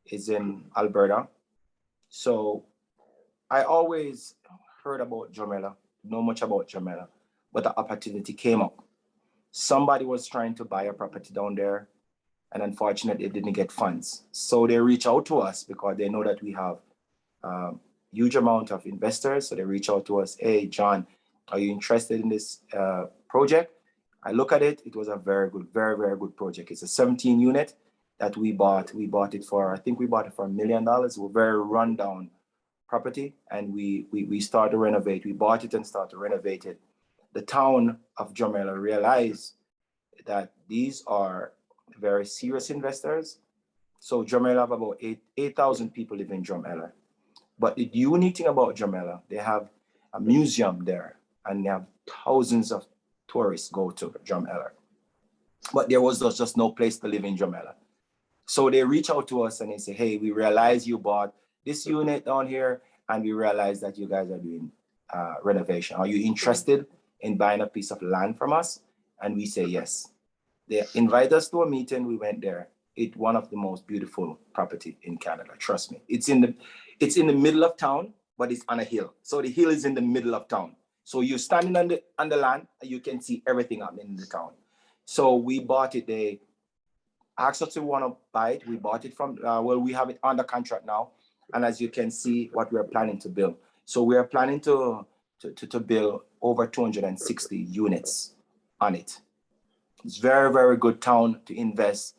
It's in Alberta. So I always heard about Drumheller, know much about Drumheller, but the opportunity came up. Somebody was trying to buy a property down there, and unfortunately, it didn't get funds. So they reach out to us because they know that we have huge amount of investors. So they reach out to us, hey, John, are you interested in this project? I look at it, it was a very good, very, very good project. It's a 17 unit that we bought. We bought it for, I think we bought it for $1 million. We're very rundown property, and we started to renovate. We bought it and started to renovate it. The town of Drumheller realized that these are very serious investors. So Drumheller have about 8,000 people live in Drumheller. But the unique thing about Drumheller, they have a museum there, and they have thousands of tourists go to Drumheller. But there was just no place to live in Drumheller. So they reach out to us and they say, hey, we realize you bought this unit down here, and we realize that you guys are doing renovation. Are you interested in buying a piece of land from us? And we say yes. They invite us to a meeting. We went there. It's one of the most beautiful property in Canada. Trust me. It's in the middle of town, but it's on a hill. So the hill is in the middle of town. So you're standing on the land, and you can see everything happening in the town. So we bought it. They asked us to want to buy it. We bought it from, we have it under contract now. And as you can see, what we're planning to build. So we're planning to build over 260 units on it. It's very, very good town to invest.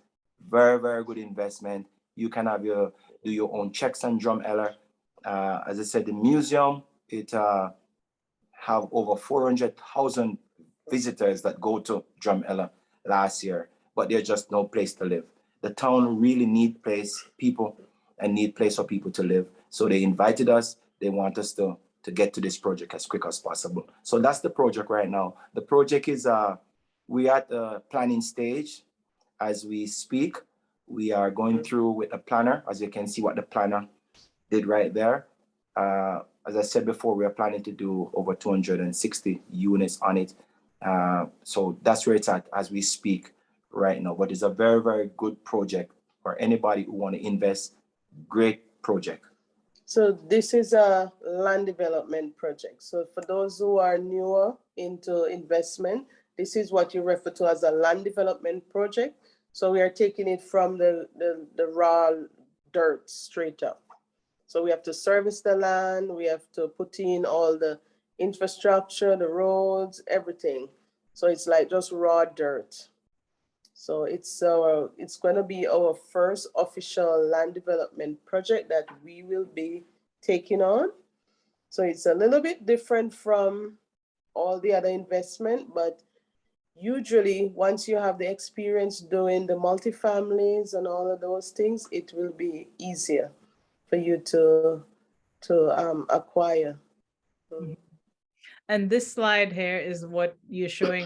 Very, very good investment. You can have do your own checks on Drumheller. As I said, the museum, it have over 400,000 visitors that go to Drumheller last year, but there's just no place to live. The town really need people for people to live. So they invited us. They want us to get to this project as quick as possible. So that's the project right now. The project is, we're at the planning stage. as we speak. We are going through with a planner, as you can see what the planner did right there. As I said before, we are planning to do over 260 units on it. So that's where it's at as we speak right now. But it's a very, very good project for anybody who want to invest. Great project. So this is a land development project. So for those who are newer into investment, this is what you refer to as a land development project. So we are taking it from the raw dirt straight up. So we have to service the land, we have to put in all the infrastructure, the roads, everything. So it's like just raw dirt. So it's going to be our first official land development project that we will be taking on. So it's a little bit different from all the other investment, but usually once you have the experience doing the multifamilies and all of those things, it will be easier for you to acquire. And this slide here is what you're showing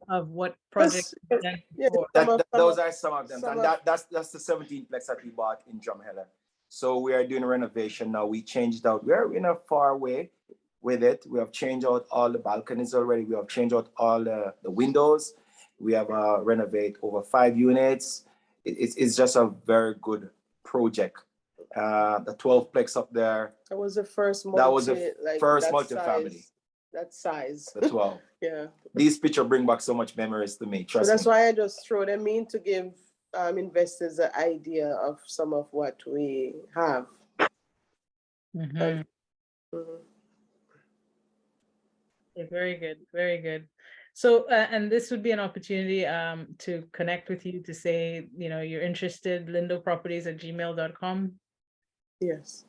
of what projects you've done before. Those are some of them. And that's the 17-plex that we bought in Drumheller. So we are doing a renovation now. We changed out, we're in a far way with it. We have changed out all the balconies already. We have changed out all the windows. We have renovate over 5 units. It's just a very good project. The 12-plex up there. That was the first multifamily. That size. The 12. Yeah. These pictures bring back so much memories to me. Trust So that's me. why I just throw them in to give investors an idea of some of what we have. Mhm. Okay, very good, very good. So, and this would be an opportunity to connect with you to say, you know, you're interested, lindoproperties@gmail.com. Yes.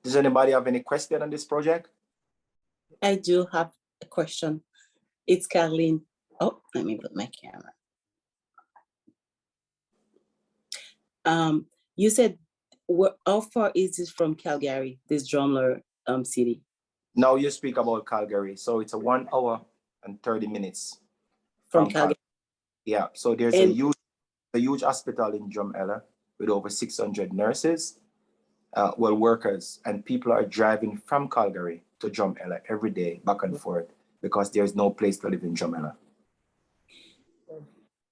Does anybody have any question on this project? I do have a question. It's Carlene. Oh, let me put my camera. You said, how far is this from Calgary, this Drumheller city? Now you speak about Calgary. So it's a 1 hour and 30 minutes From Calgary. Yeah, so there's a huge hospital in Drumheller with over 600 nurses, workers, and people are driving from Calgary to Drumheller every day, back and forth, because there's no place to live in Drumheller.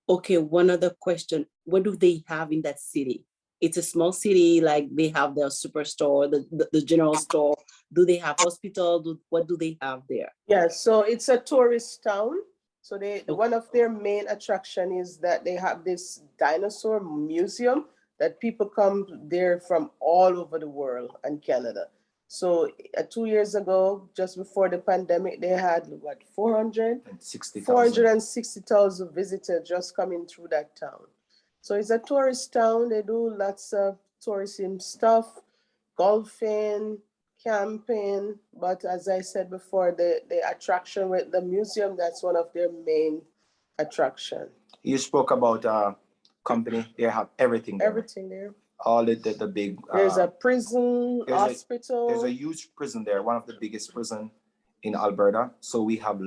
Okay, one other question. What do they have in that city? It's a small city, like they have their superstore, the general store. Do they have hospital? What do they have there? Yeah, so it's a tourist town. So one of their main attraction is that they have this dinosaur museum that people come there from all over the world and Canada. So 2 years ago, just before the pandemic, they had what, 460,000 visitors just coming through that town. So it's a tourist town. They do lots of tourism stuff, golfing, camping. But as I said before, the attraction with the museum, that's one of their main attraction. You spoke about company. They have everything there. Everything there. All the big. There's a prison, hospital. There's a huge prison there, one of the biggest prison in Alberta. So we have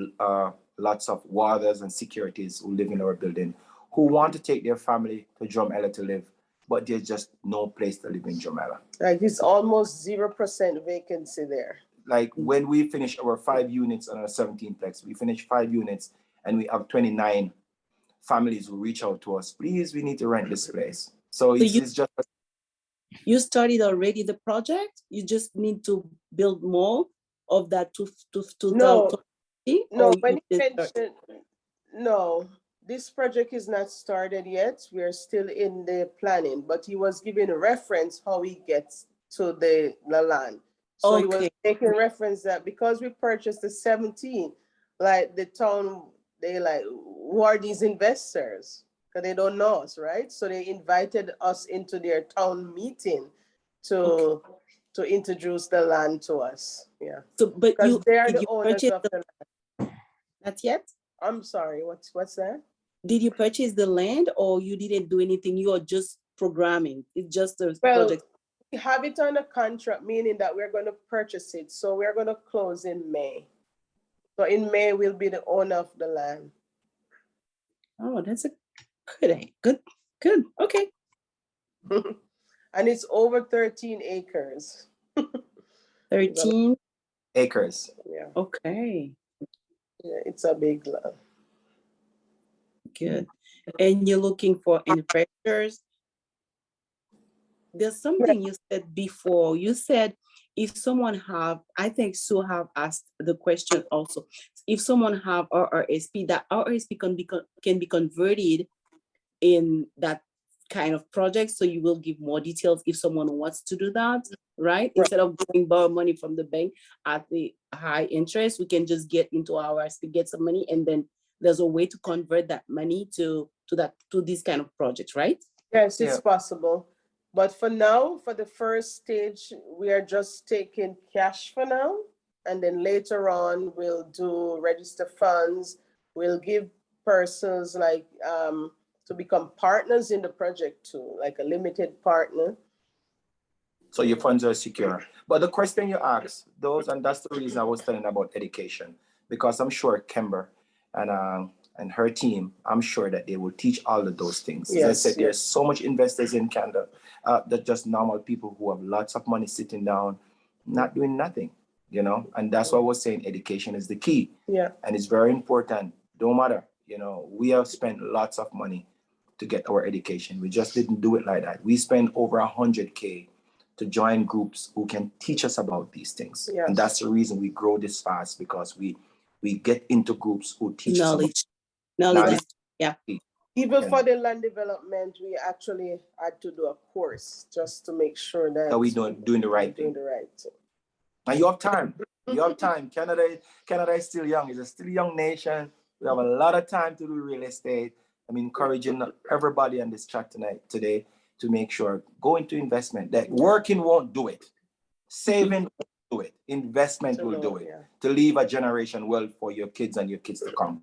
lots of warders and securities who live in our building who want to take their family to Drumheller to live, but there's just no place to live in Drumheller. Like it's almost 0% vacancy there. Like when we finish our 5 units on our 17-plex, we finish 5 units and we have 29 families who reach out to us. Please, we need to rent this place. So it's just. You started already the project? You just need to build more of that to No, when you mentioned, no, this project is not started yet. We are still in the planning, but he was giving a reference how he gets to the land. So he was making reference that because we purchased the 17, like the town, they like, who are these investors? Because they don't know us, right? So they invited us into their town meeting to introduce the land to us. Yeah. So, but they are the owners of the land. Not yet? I'm sorry, what's that? Did you purchase the land or you didn't do anything? You are just programming. It's just a project. We have it on a contract, meaning that we're going to purchase it. So we're going to close in May. So in May, we'll be the owner of the land. Oh, that's a good. Okay. And it's over 13 acres. 13. Acres. Yeah, Okay, yeah, it's a big land. good. And you're looking for investors. There's something you said before. You said if someone have, I think Sue have asked the question also. If someone have RRSP, that RRSP can be converted in that kind of project. So you will give more details if someone wants to do that, right? Instead of going borrow money from the bank at the high interest, we can just get into ours to get some money, and then there's a way to convert that money to these kind of projects, right? Yes, it's Yeah. possible. But for now, for the first stage, we are just taking cash for now. And then later on, we'll do register funds. We'll give persons like to become partners in the project too, like a limited partner. So your funds are secure. But the question you asked, and that's the reason I was telling about education, because I'm sure Kember and her team, I'm sure that they will teach all of those things. As I said, there's so much investors in Canada that just normal people who have lots of money sitting down, not doing nothing, you know? And that's why I was saying education is the key. Yeah. And it's very important. Don't matter, you know, we have spent lots of money to get our education. We just didn't do it like that. We spent over $100K to join groups who can teach us about these things. Yes. And that's the reason we grow this fast, because we get into groups who teach us about Knowledge. Yeah. Even for the land development, we actually had to do a course just to make sure that we doing the right thing. And you have time. You have time. Canada is still young. It's a still young nation. We have a lot of time to do real estate. I'm encouraging everybody on this chat today to make sure go into investment. That working won't do it. Saving won't do it. Investment will do it. Yeah. To leave a generation well for your kids and your kids to come.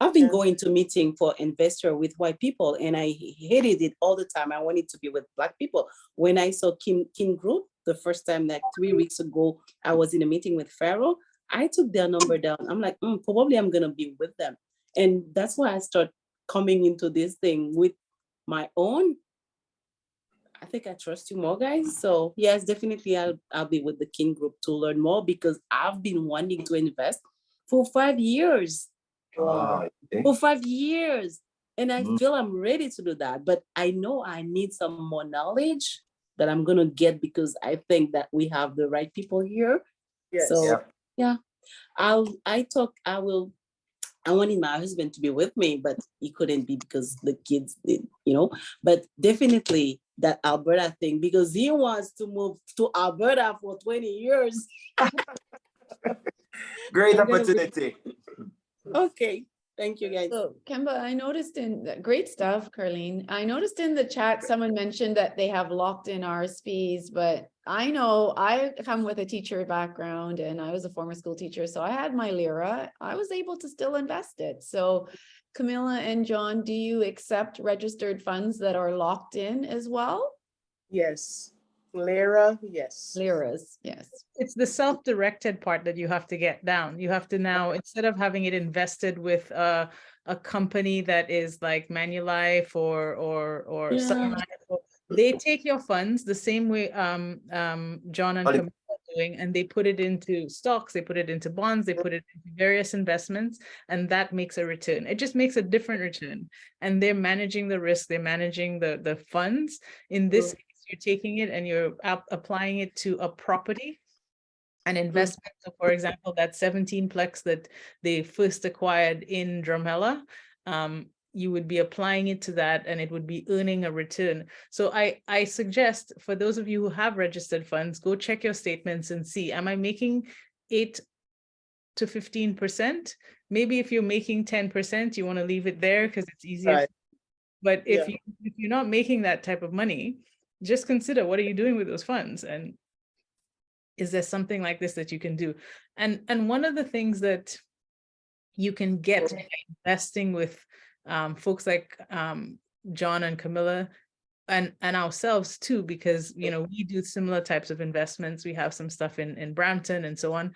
I've been going to meeting for investor with white people, and I hated it all the time. I wanted to be with Black people. When I saw Kim Group the first time, like 3 weeks ago, I was in a meeting with Pharaoh. I took their number down. I'm like, probably I'm gonna be with them, and that's why I start coming into this thing with my own. I think I trust you more, guys. So yes, definitely I'll be with the King Group to learn more, because I've been wanting to invest for 5 years. For 5 years. And I feel I'm ready to do that. But I know I need some more knowledge that I'm gonna get, because I think that we have the right people here. Yes. So yeah. I wanted my husband to be with me, but he couldn't be because the kids did, you know. But definitely that Alberta thing, because he wants to move to Alberta for 20 years. Great opportunity. Okay, thank you, guys. So Kemba, I noticed great stuff, Carlene. I noticed in the chat, someone mentioned that they have locked in RSPs, but I know I come with a teacher background and I was a former school teacher. So I had my LIRA, I was able to still invest it. So Camilla and John, do you accept registered funds that are locked in as well? Yes. LIRA, yes. LIRAs, yes. It's the self-directed part that you have to get down. You have to now, instead of having it invested with a company that is like Manulife or Sun Life, they take your funds the same way John and Camilla are doing, and they put it into stocks, they put it into bonds, they put it into various investments, and that makes a return. It just makes a different return. And they're managing the risk, they're managing the funds. In this case, you're taking it and you're applying it to a property, an investment. So for example, that 17plex that they first acquired in Drumella, you would be applying it to that and it would be earning a return. So I suggest for those of you who have registered funds, go check your statements and see, am I making 8 to 15%? Maybe if you're making 10%, you want to leave it there because it's easier. Right. But if you're not making that type of money, just consider, what are you doing with those funds? And is there something like this that you can do? And one of the things that you can get by investing with folks like John and Camilla and ourselves too, because, you know, we do similar types of investments. We have some stuff in Brampton and so on.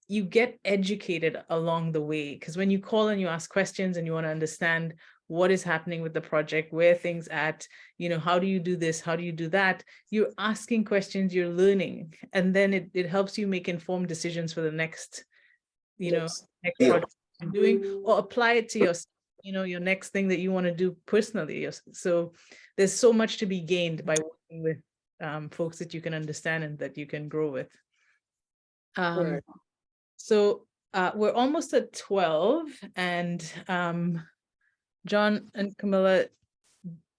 you get educated along the way, because when you call and you ask questions and you want to understand what is happening with the project, where things at, how do you do this, how do you do that, you're asking questions, you're learning, and then it helps you make informed decisions for the next Yes. next Yeah. project you're doing, or apply it to your next thing that you want to do personally. So there's so much to be gained by working with folks that you can understand and that you can grow with. Right. So we're almost at 12, and John and Camilla,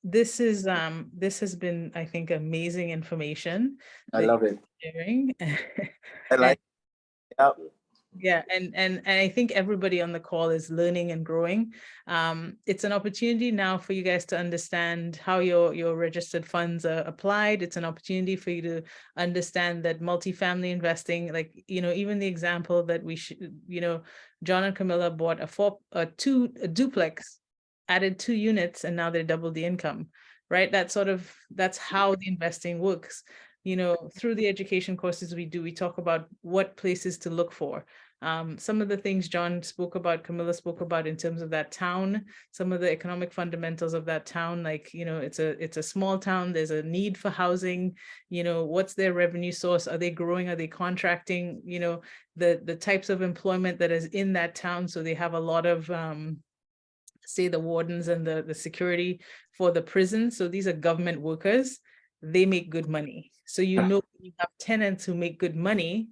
this has been, I think, amazing information. I that love you're it. sharing. I like. Yeah. Yeah, and I think everybody on the call is learning and growing. It's an opportunity now for you guys to understand how your registered funds are applied. It's an opportunity for you to understand that multifamily investing, like, even the example that John and Camilla bought a duplex, added 2 units, and now they doubled the income, right? That's how the investing works. Through the education courses we talk about what places to look for. Some of the things John spoke about, Camilla spoke about in terms of that town, some of the economic fundamentals of that town, like, it's a small town, there's a need for housing, what's their revenue source? Are they growing? Are they contracting? The types of employment that is in that town. So they have a lot of, say, the wardens and the security for the prison. So these are government workers. They make good money. So you have tenants who make good money,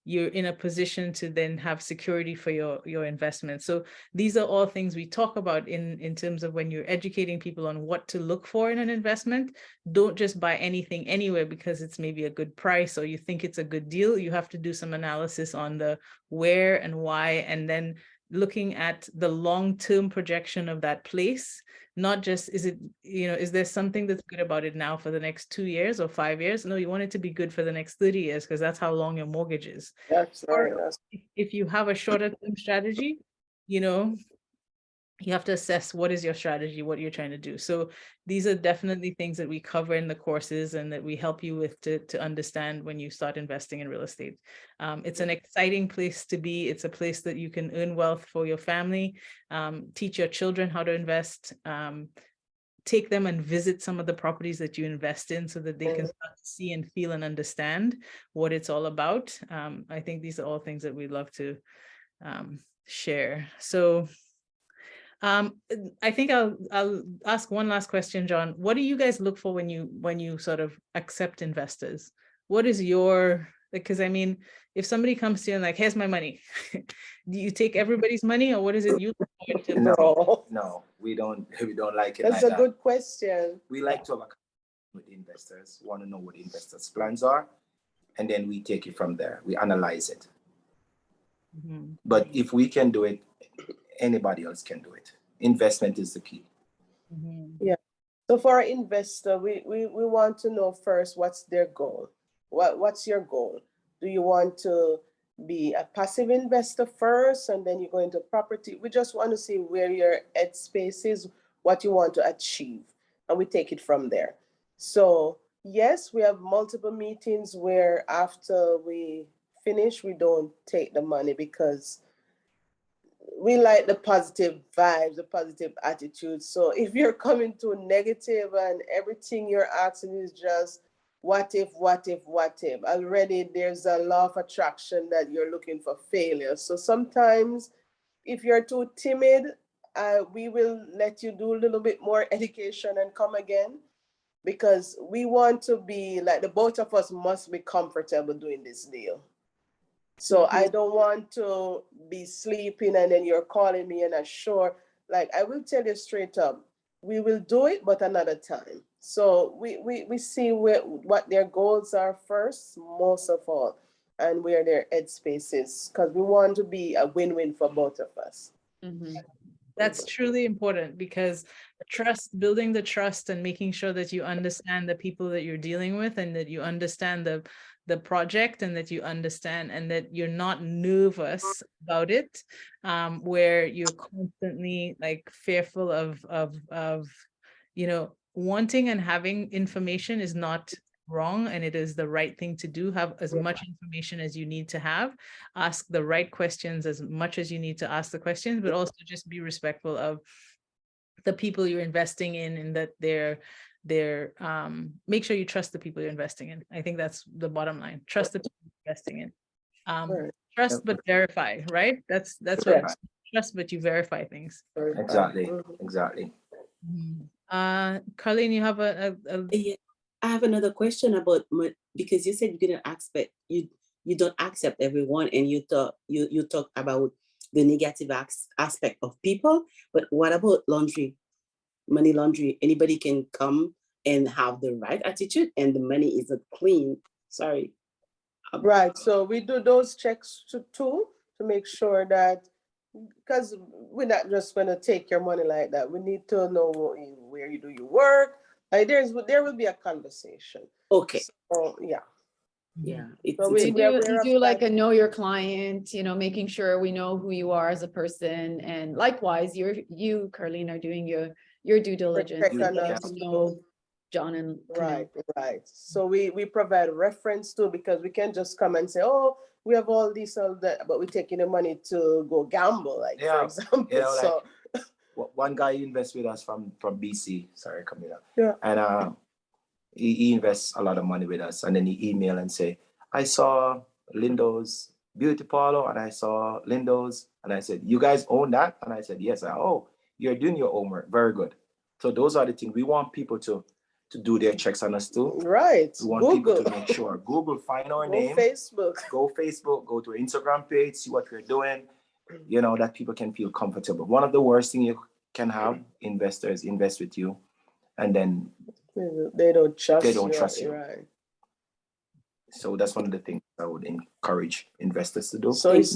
you're in a position to then have security for your investment. So these are all things we talk about in terms of when you're educating people on what to look for in an investment. Don't just buy anything anywhere because it's maybe a good price or you think it's a good deal. You have to do some analysis on the where and why, and then looking at the long-term projection of that place. Not just, is there something that's good about it now for the next 2 years or 5 years? No, you want it to be good for the next 30 years because that's how long your mortgage is. That's right. Or if you have a shorter term strategy, you have to assess what is your strategy, what you're trying to do. So these are definitely things that we cover in the courses and that we help you with to understand when you start investing in real estate. It's an exciting place to be. It's a place that you can earn wealth for your family, teach your children how to invest, take them and visit some of the properties that you invest in so that they can start to see and feel and understand what it's all about. I think these are all things that we'd love to share. So I think I'll ask one last question, John. What do you guys look for when you sort of accept investors? What is because I mean, if somebody comes to you and like, here's my money, do you take everybody's money, or what is it you look for in terms of? No, We don't like it. that's like a that. good question. We like to have a conversation with the investors, want to know what the investors' plans are, and then we take it from there. We analyze it. Mhm. But if we can do it, anybody else can do it. Investment is the key. Mhm. So for our investor, we want to know first what's their goal. What's your goal? Do you want to be a passive investor first and then you go into property? We just want to see where your headspace is, what you want to achieve, and we take it from there. So yes, we have multiple meetings where after we finish, we don't take the money because we like the positive vibes, the positive attitude. So if you're coming to negative and everything you're asking is just what if, already there's a law of attraction that you're looking for failure. So sometimes if you're too timid, we will let you do a little bit more education and come again, because we want to be like, the both of us must be comfortable doing this deal. So I don't want to be sleeping and then you're calling me and I'm sure, like, I will tell you straight up, we will do it, but another time. So we see what their goals are first, most of all, and where their headspace is, because we want to be a win-win for both of us. Mhm. That's truly important, because building the trust and making sure that you understand the people that you're dealing with and that you understand the project and that you understand and that you're not nervous about it, where you're constantly like fearful of wanting and having information is not wrong and it is the right thing to do. Have as much information as you need to have, ask the right questions as much as you need to ask the questions, but also just be respectful of the people you're investing in, and that they're make sure you trust the people you're investing in. I think that's the bottom line. Trust the people you're investing in. Right. Trust but verify, right? That's what Correct. trust, but you verify things. Exactly, Mhm. exactly. Carlene, you have a Yeah, I have another question about because you said you didn't expect you don't accept everyone, and you talk about the negative aspect of people. But what about money laundry? Anybody can come and have the right attitude, and the money isn't clean. Sorry. Right, so we do those checks too, to make sure that, because we're not just gonna take your money like that. We need to know where you do your work. Like there will be a conversation. Okay. So, yeah. Yeah. So You we are do, aware you of do like that. a know your client, making sure we know who you are as a person. And likewise, you, Carlene, are doing your due diligence, Check on getting us. to know John and Camille. Right. So we provide reference too, because we can't just come and say, oh, we have all this, all that, but we're taking the money to go gamble, like, for Yeah, example. you know, So One guy invests with us from BC. Sorry, Camila. Yeah. And he invests a lot of money with us, and then he email and say, I saw Lindo's beauty parlor, and I saw Lindo's, and I said, you guys own that? And I said, yes. Oh, you're doing your homework. Very good. So those are the things we want people to do their checks on us too. right, We want Google, people to make sure. Google, find our go name. Facebook. Go Facebook, go to our Instagram page, see what we're doing, that people can feel comfortable. One of the worst things you can have, investors invest with you, and then They don't trust you. Right. So that's one of the things I would encourage investors to do. So it's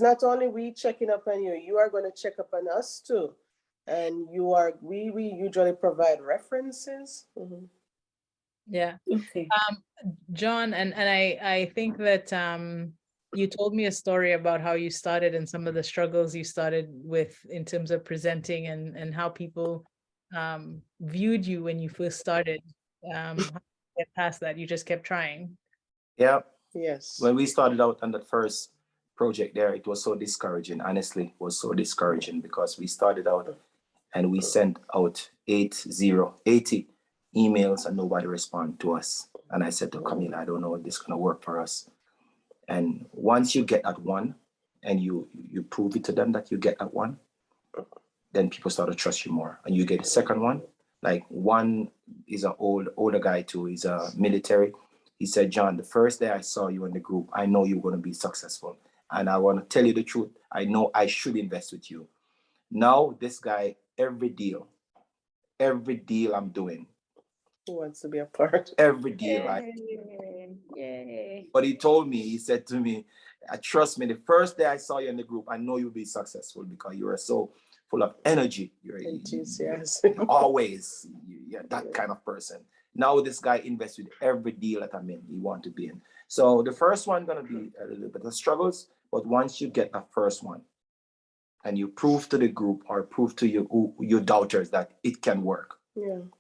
not only we checking up on you, you are going to check up on us too. And we usually provide references. Mhm. Yeah. Okay. John, and I think that you told me a story about how you started and some of the struggles you started with in terms of presenting and how people viewed you when you first started. How to get past that, you just kept trying. Yeah. Yes. When we started out on that first project there, it was so discouraging. Honestly, it was so discouraging because we started out and we sent out 80 emails and nobody responded to us. And I said to Camila, I don't know if this is going to work for us. And once you get that one and you prove it to them that you get that one, then people start to trust you more. And you get a second one. Like one is an older guy too. He's a military. He said, John, the first day I saw you in the group, I know you're going to be successful. And I want to tell you the truth. I know I should invest with you. Now this guy, every deal I'm doing, Who wants to be a part? every deal. Yay. But he told me, he said to me, trust me, the first day I saw you in the group, I know you'll be successful because you are so full of energy. You're always you're that kind of person. Now this guy invests with every deal that I'm in, he want to be in. So the first one gonna be a little bit of struggles, but once you get that first one and you prove to the group or prove to your doubters that it can work,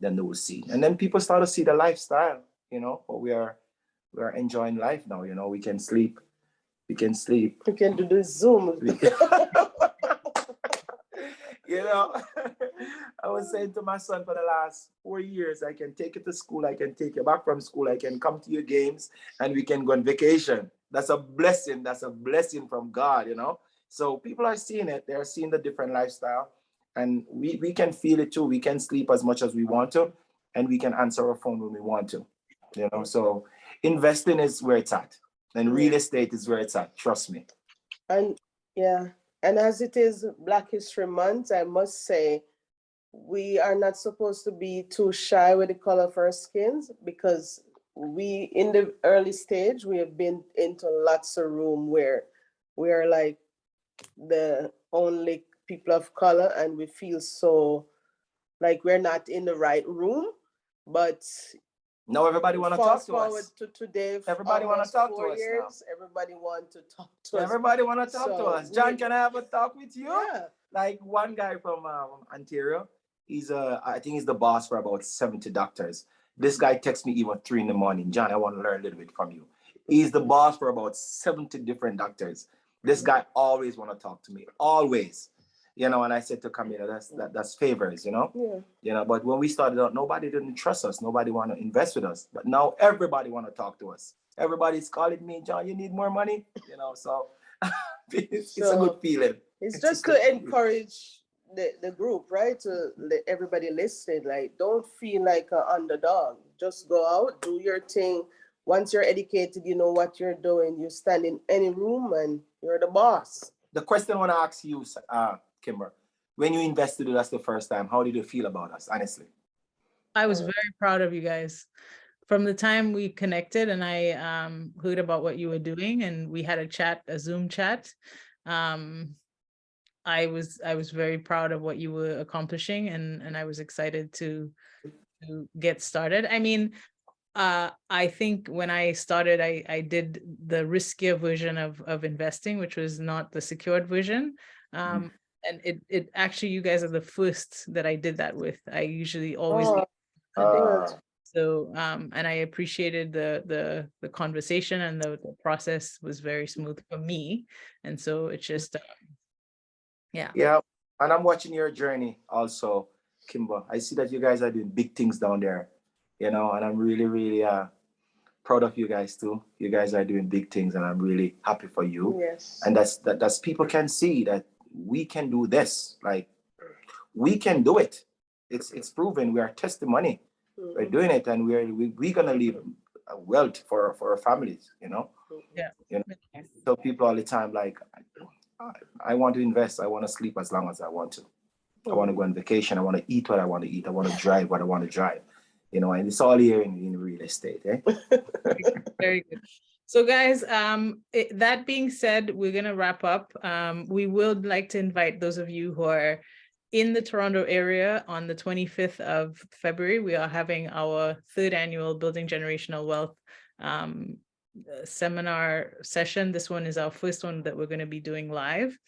then they will see. And then people start to see the lifestyle, but we are enjoying life now, we can sleep. We can do the Zoom. I was saying to my son for the last 4 years, I can take you to school, I can take you back from school, I can come to your games, and we can go on vacation. That's a blessing. That's a blessing from God, So people are seeing it. They're seeing the different lifestyle. And we can feel it too. We can sleep as much as we want to, and we can answer our phone when we want to. So investing is where it's at. And real estate is where it's at. Trust me. And as it is Black History Month, I must say, we are not supposed to be too shy with the color of our skins, because we, in the early stage, we have been into lots of room where we are like the only people of color, and we feel so like we're not in the right room. But now everybody want to talk to forward us. to today. Everybody want to talk to us now. Everybody want to talk to us. Everybody want to talk to us. John, can I have a talk with you? Yeah. Like one guy from Ontario, I think he's the boss for about 70 doctors. This guy texts me even 3 in the morning. John, I want to learn a little bit from you. He's the boss for about 70 different doctors. This guy always want to talk to me, always. You know, and I said to Camila, that's favors, you know? Yeah. You know, but when we started out, nobody didn't trust us. Nobody want to invest with us. But now everybody want to talk to us. Everybody's calling me, John, you need more money? You know, so it's a good feeling. It's just to encourage the group, right? To let everybody listen. Like, don't feel like an underdog. Just go out, do your thing. Once you're educated, you know what you're doing. You stand in any room and you're the boss. The question I want to ask you, Kimber, when you invested with us the first time, how did you feel about us, honestly? I was very proud of you guys. From the time we connected and I heard about what you were doing and we had a chat, a Zoom chat, I was very proud of what you were accomplishing and I was excited to get started. I mean, I think when I started, I did the riskier version of investing, which was not the secured version. And it actually, you guys are the first that I did that with. I usually always so and I appreciated the conversation and the process was very smooth for me. And so it's just yeah. And I'm watching your journey also, Kimber. I see that you guys are doing big things down there, you know, and I'm really, really proud of you guys too. You guys are doing big things and I'm really happy for you. Yes. And that's people can see that we can do this. Like, we can do it. It's proven. We are testimony. We're doing it and we're gonna leave wealth for our families, you know. Yeah. You know, tell people all the time, like, I want to invest. I want to sleep as long as I want to. I want to go on vacation. I want to eat what I want to eat. I want to drive what I want to drive. You know, and it's all here in real estate. Very good. So guys, that being said, we're going to wrap up. We would like to invite those of you who are in the Toronto area on the 25th of February. We are having our 3rd annual Building Generational Wealth seminar session. This one is our first one that we're going to be doing live.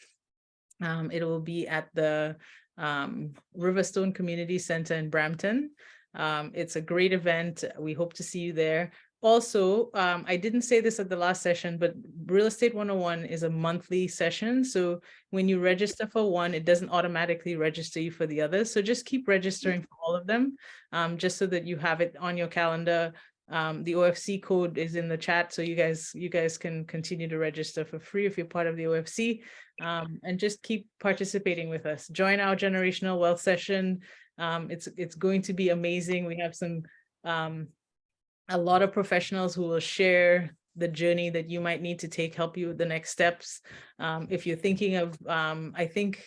It will be at the Riverstone Community Center in Brampton. It's a great event. We hope to see you there. Also, I didn't say this at the last session, but Real Estate 101 is a monthly session. So when you register for one, it doesn't automatically register you for the others. So just keep registering for all of them, just so that you have it on your calendar. The OFC code is in the chat, so you guys can continue to register for free if you're part of the OFC, and just keep participating with us. Join our generational wealth session. It's going to be amazing. We have some a lot of professionals who will share the journey that you might need to help you with the next steps. If you're thinking of, I think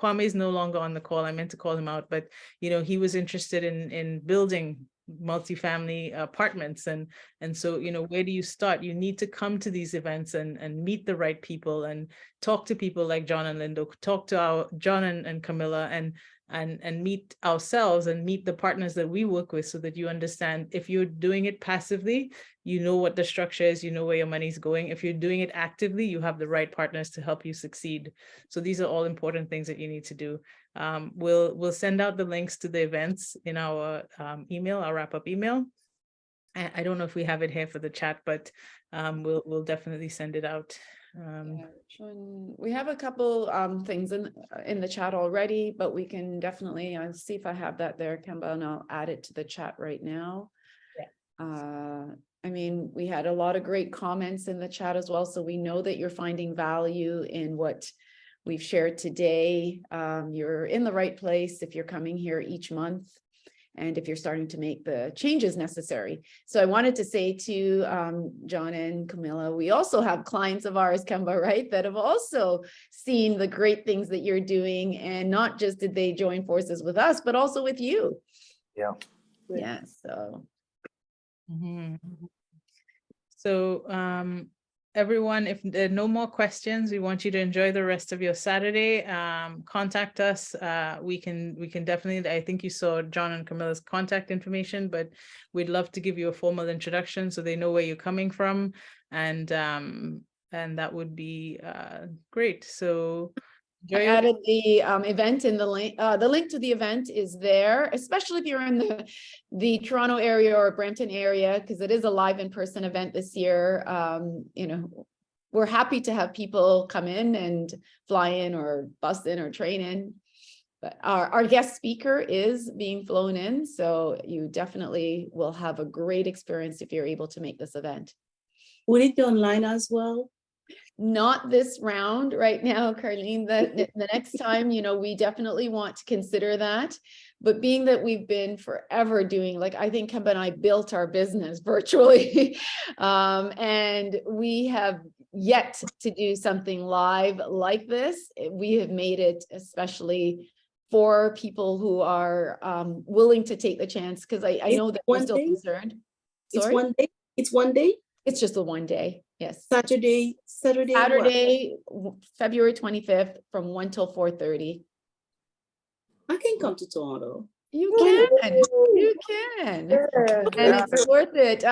Kwame is no longer on the call. I meant to call him out, but you know, he was interested in building multifamily apartments, and so, you know, where do you start? You need to come to these events and meet the right people and talk to people like John and Lindo, talk to our John and Camilla, and meet ourselves and meet the partners that we work with, so that you understand, if you're doing it passively, you know what the structure is, you know where your money's going. If you're doing it actively, you have the right partners to help you succeed. So these are all important things that you need to do. We'll send out the links to the events in our email, our wrap-up email. I don't know if we have it here for the chat, but we'll definitely send it out. We have a couple things in the chat already, but we can definitely see if I have that there, Kemba, and I'll add it to the chat right now. I mean, we had a lot of great comments in the chat as well, so we know that you're finding value in what we've shared today. You're in the right place if you're coming here each month, and if you're starting to make the changes necessary. So I wanted to say to John and Camilla, we also have clients of ours, Kemba, right, that have also seen the great things that you're doing, and not just did they join forces with us, but also with you. Yeah, so. So everyone, if there are no more questions, we want you to enjoy the rest of your Saturday. Contact us. We can definitely, I think you saw John and Camilla's contact information, but we'd love to give you a formal introduction so they know where you're coming from, and that would be great. So Enjoy I your- added the event in the link to the event is there, especially if you're in the Toronto area or Brampton area, because it is a live in-person event this year. You know, we're happy to have people come in and fly in or bus in or train in. But our guest speaker is being flown in, so you definitely will have a great experience if you're able to make this event. Will it be online as well? Not this round right now, Carlene, the next time, you know, we definitely want to consider that. But being that we've been forever doing, like, I think Kemba and I built our business virtually. And we have yet to do something live like this. We have made it especially for people who are willing to take the chance, because I know that we're one still day? concerned. It's Sorry, one day. It's one day. it's just the one day, yes. Saturday. what? Saturday, February 25th from 1 till 4:30. I can come to Toronto. You can, you can. And it's worth it.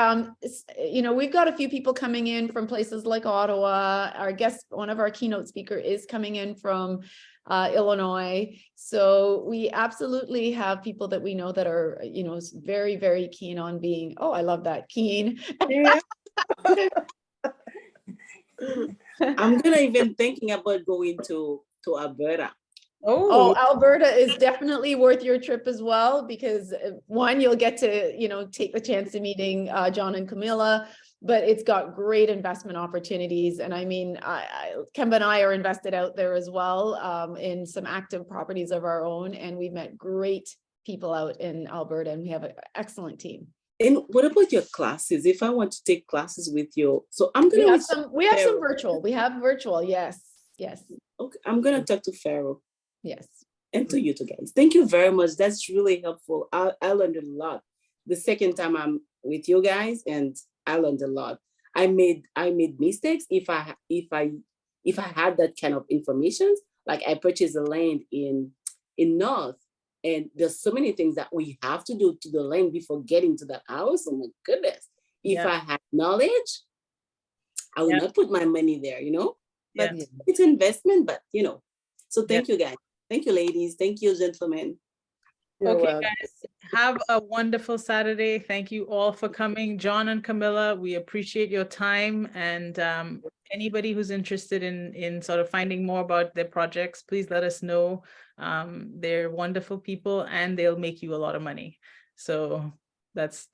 You know, we've got a few people coming in from places like Ottawa. Our guest, one of our keynote speaker is coming in from Illinois. So we absolutely have people that we know that are, you know, very, very keen on being, oh, I love that, keen. I'm gonna even thinking about going to Alberta. Oh, Alberta is definitely worth your trip as well, because one, you'll get to, you know, take the chance of meeting John and Camilla, but it's got great investment opportunities. And I mean, Kemba and I are invested out there as well in some active properties of our own. And we've met great people out in Alberta, and we have an excellent team. And what about your classes? If I want to take classes with you, so I'm We gonna have some virtual. We have virtual. Yes. Yes. Okay, I'm gonna talk to Pharaoh Yes. and to you two guys. Thank you very much. That's really helpful. I learned a lot. The second time I'm with you guys, and I learned a lot. I made mistakes if I had that kind of information. Like I purchased a land in North, and there's so many things that we have to do to the land before getting to that house. Oh my goodness. If I had knowledge, I would not put my money there, you know? But it's investment, but you know. So thank you guys. Thank you, ladies. Thank you, gentlemen. Okay, guys, have a wonderful Saturday. Thank you all for coming. John and Camilla, we appreciate your time. And anybody who's interested in sort of finding more about their projects, please let us know. They're wonderful people and they'll make you a lot of money. So that's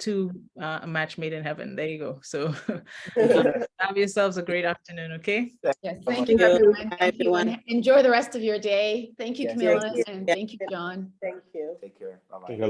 a match made in heaven. There you go. So have yourselves a great afternoon, okay? Yes, thank you, everyone. Thank you, and enjoy the rest of your day. Thank you, Yes. Camilla, Yes. and thank you, John. Thank you. Take care. Bye-bye. Take a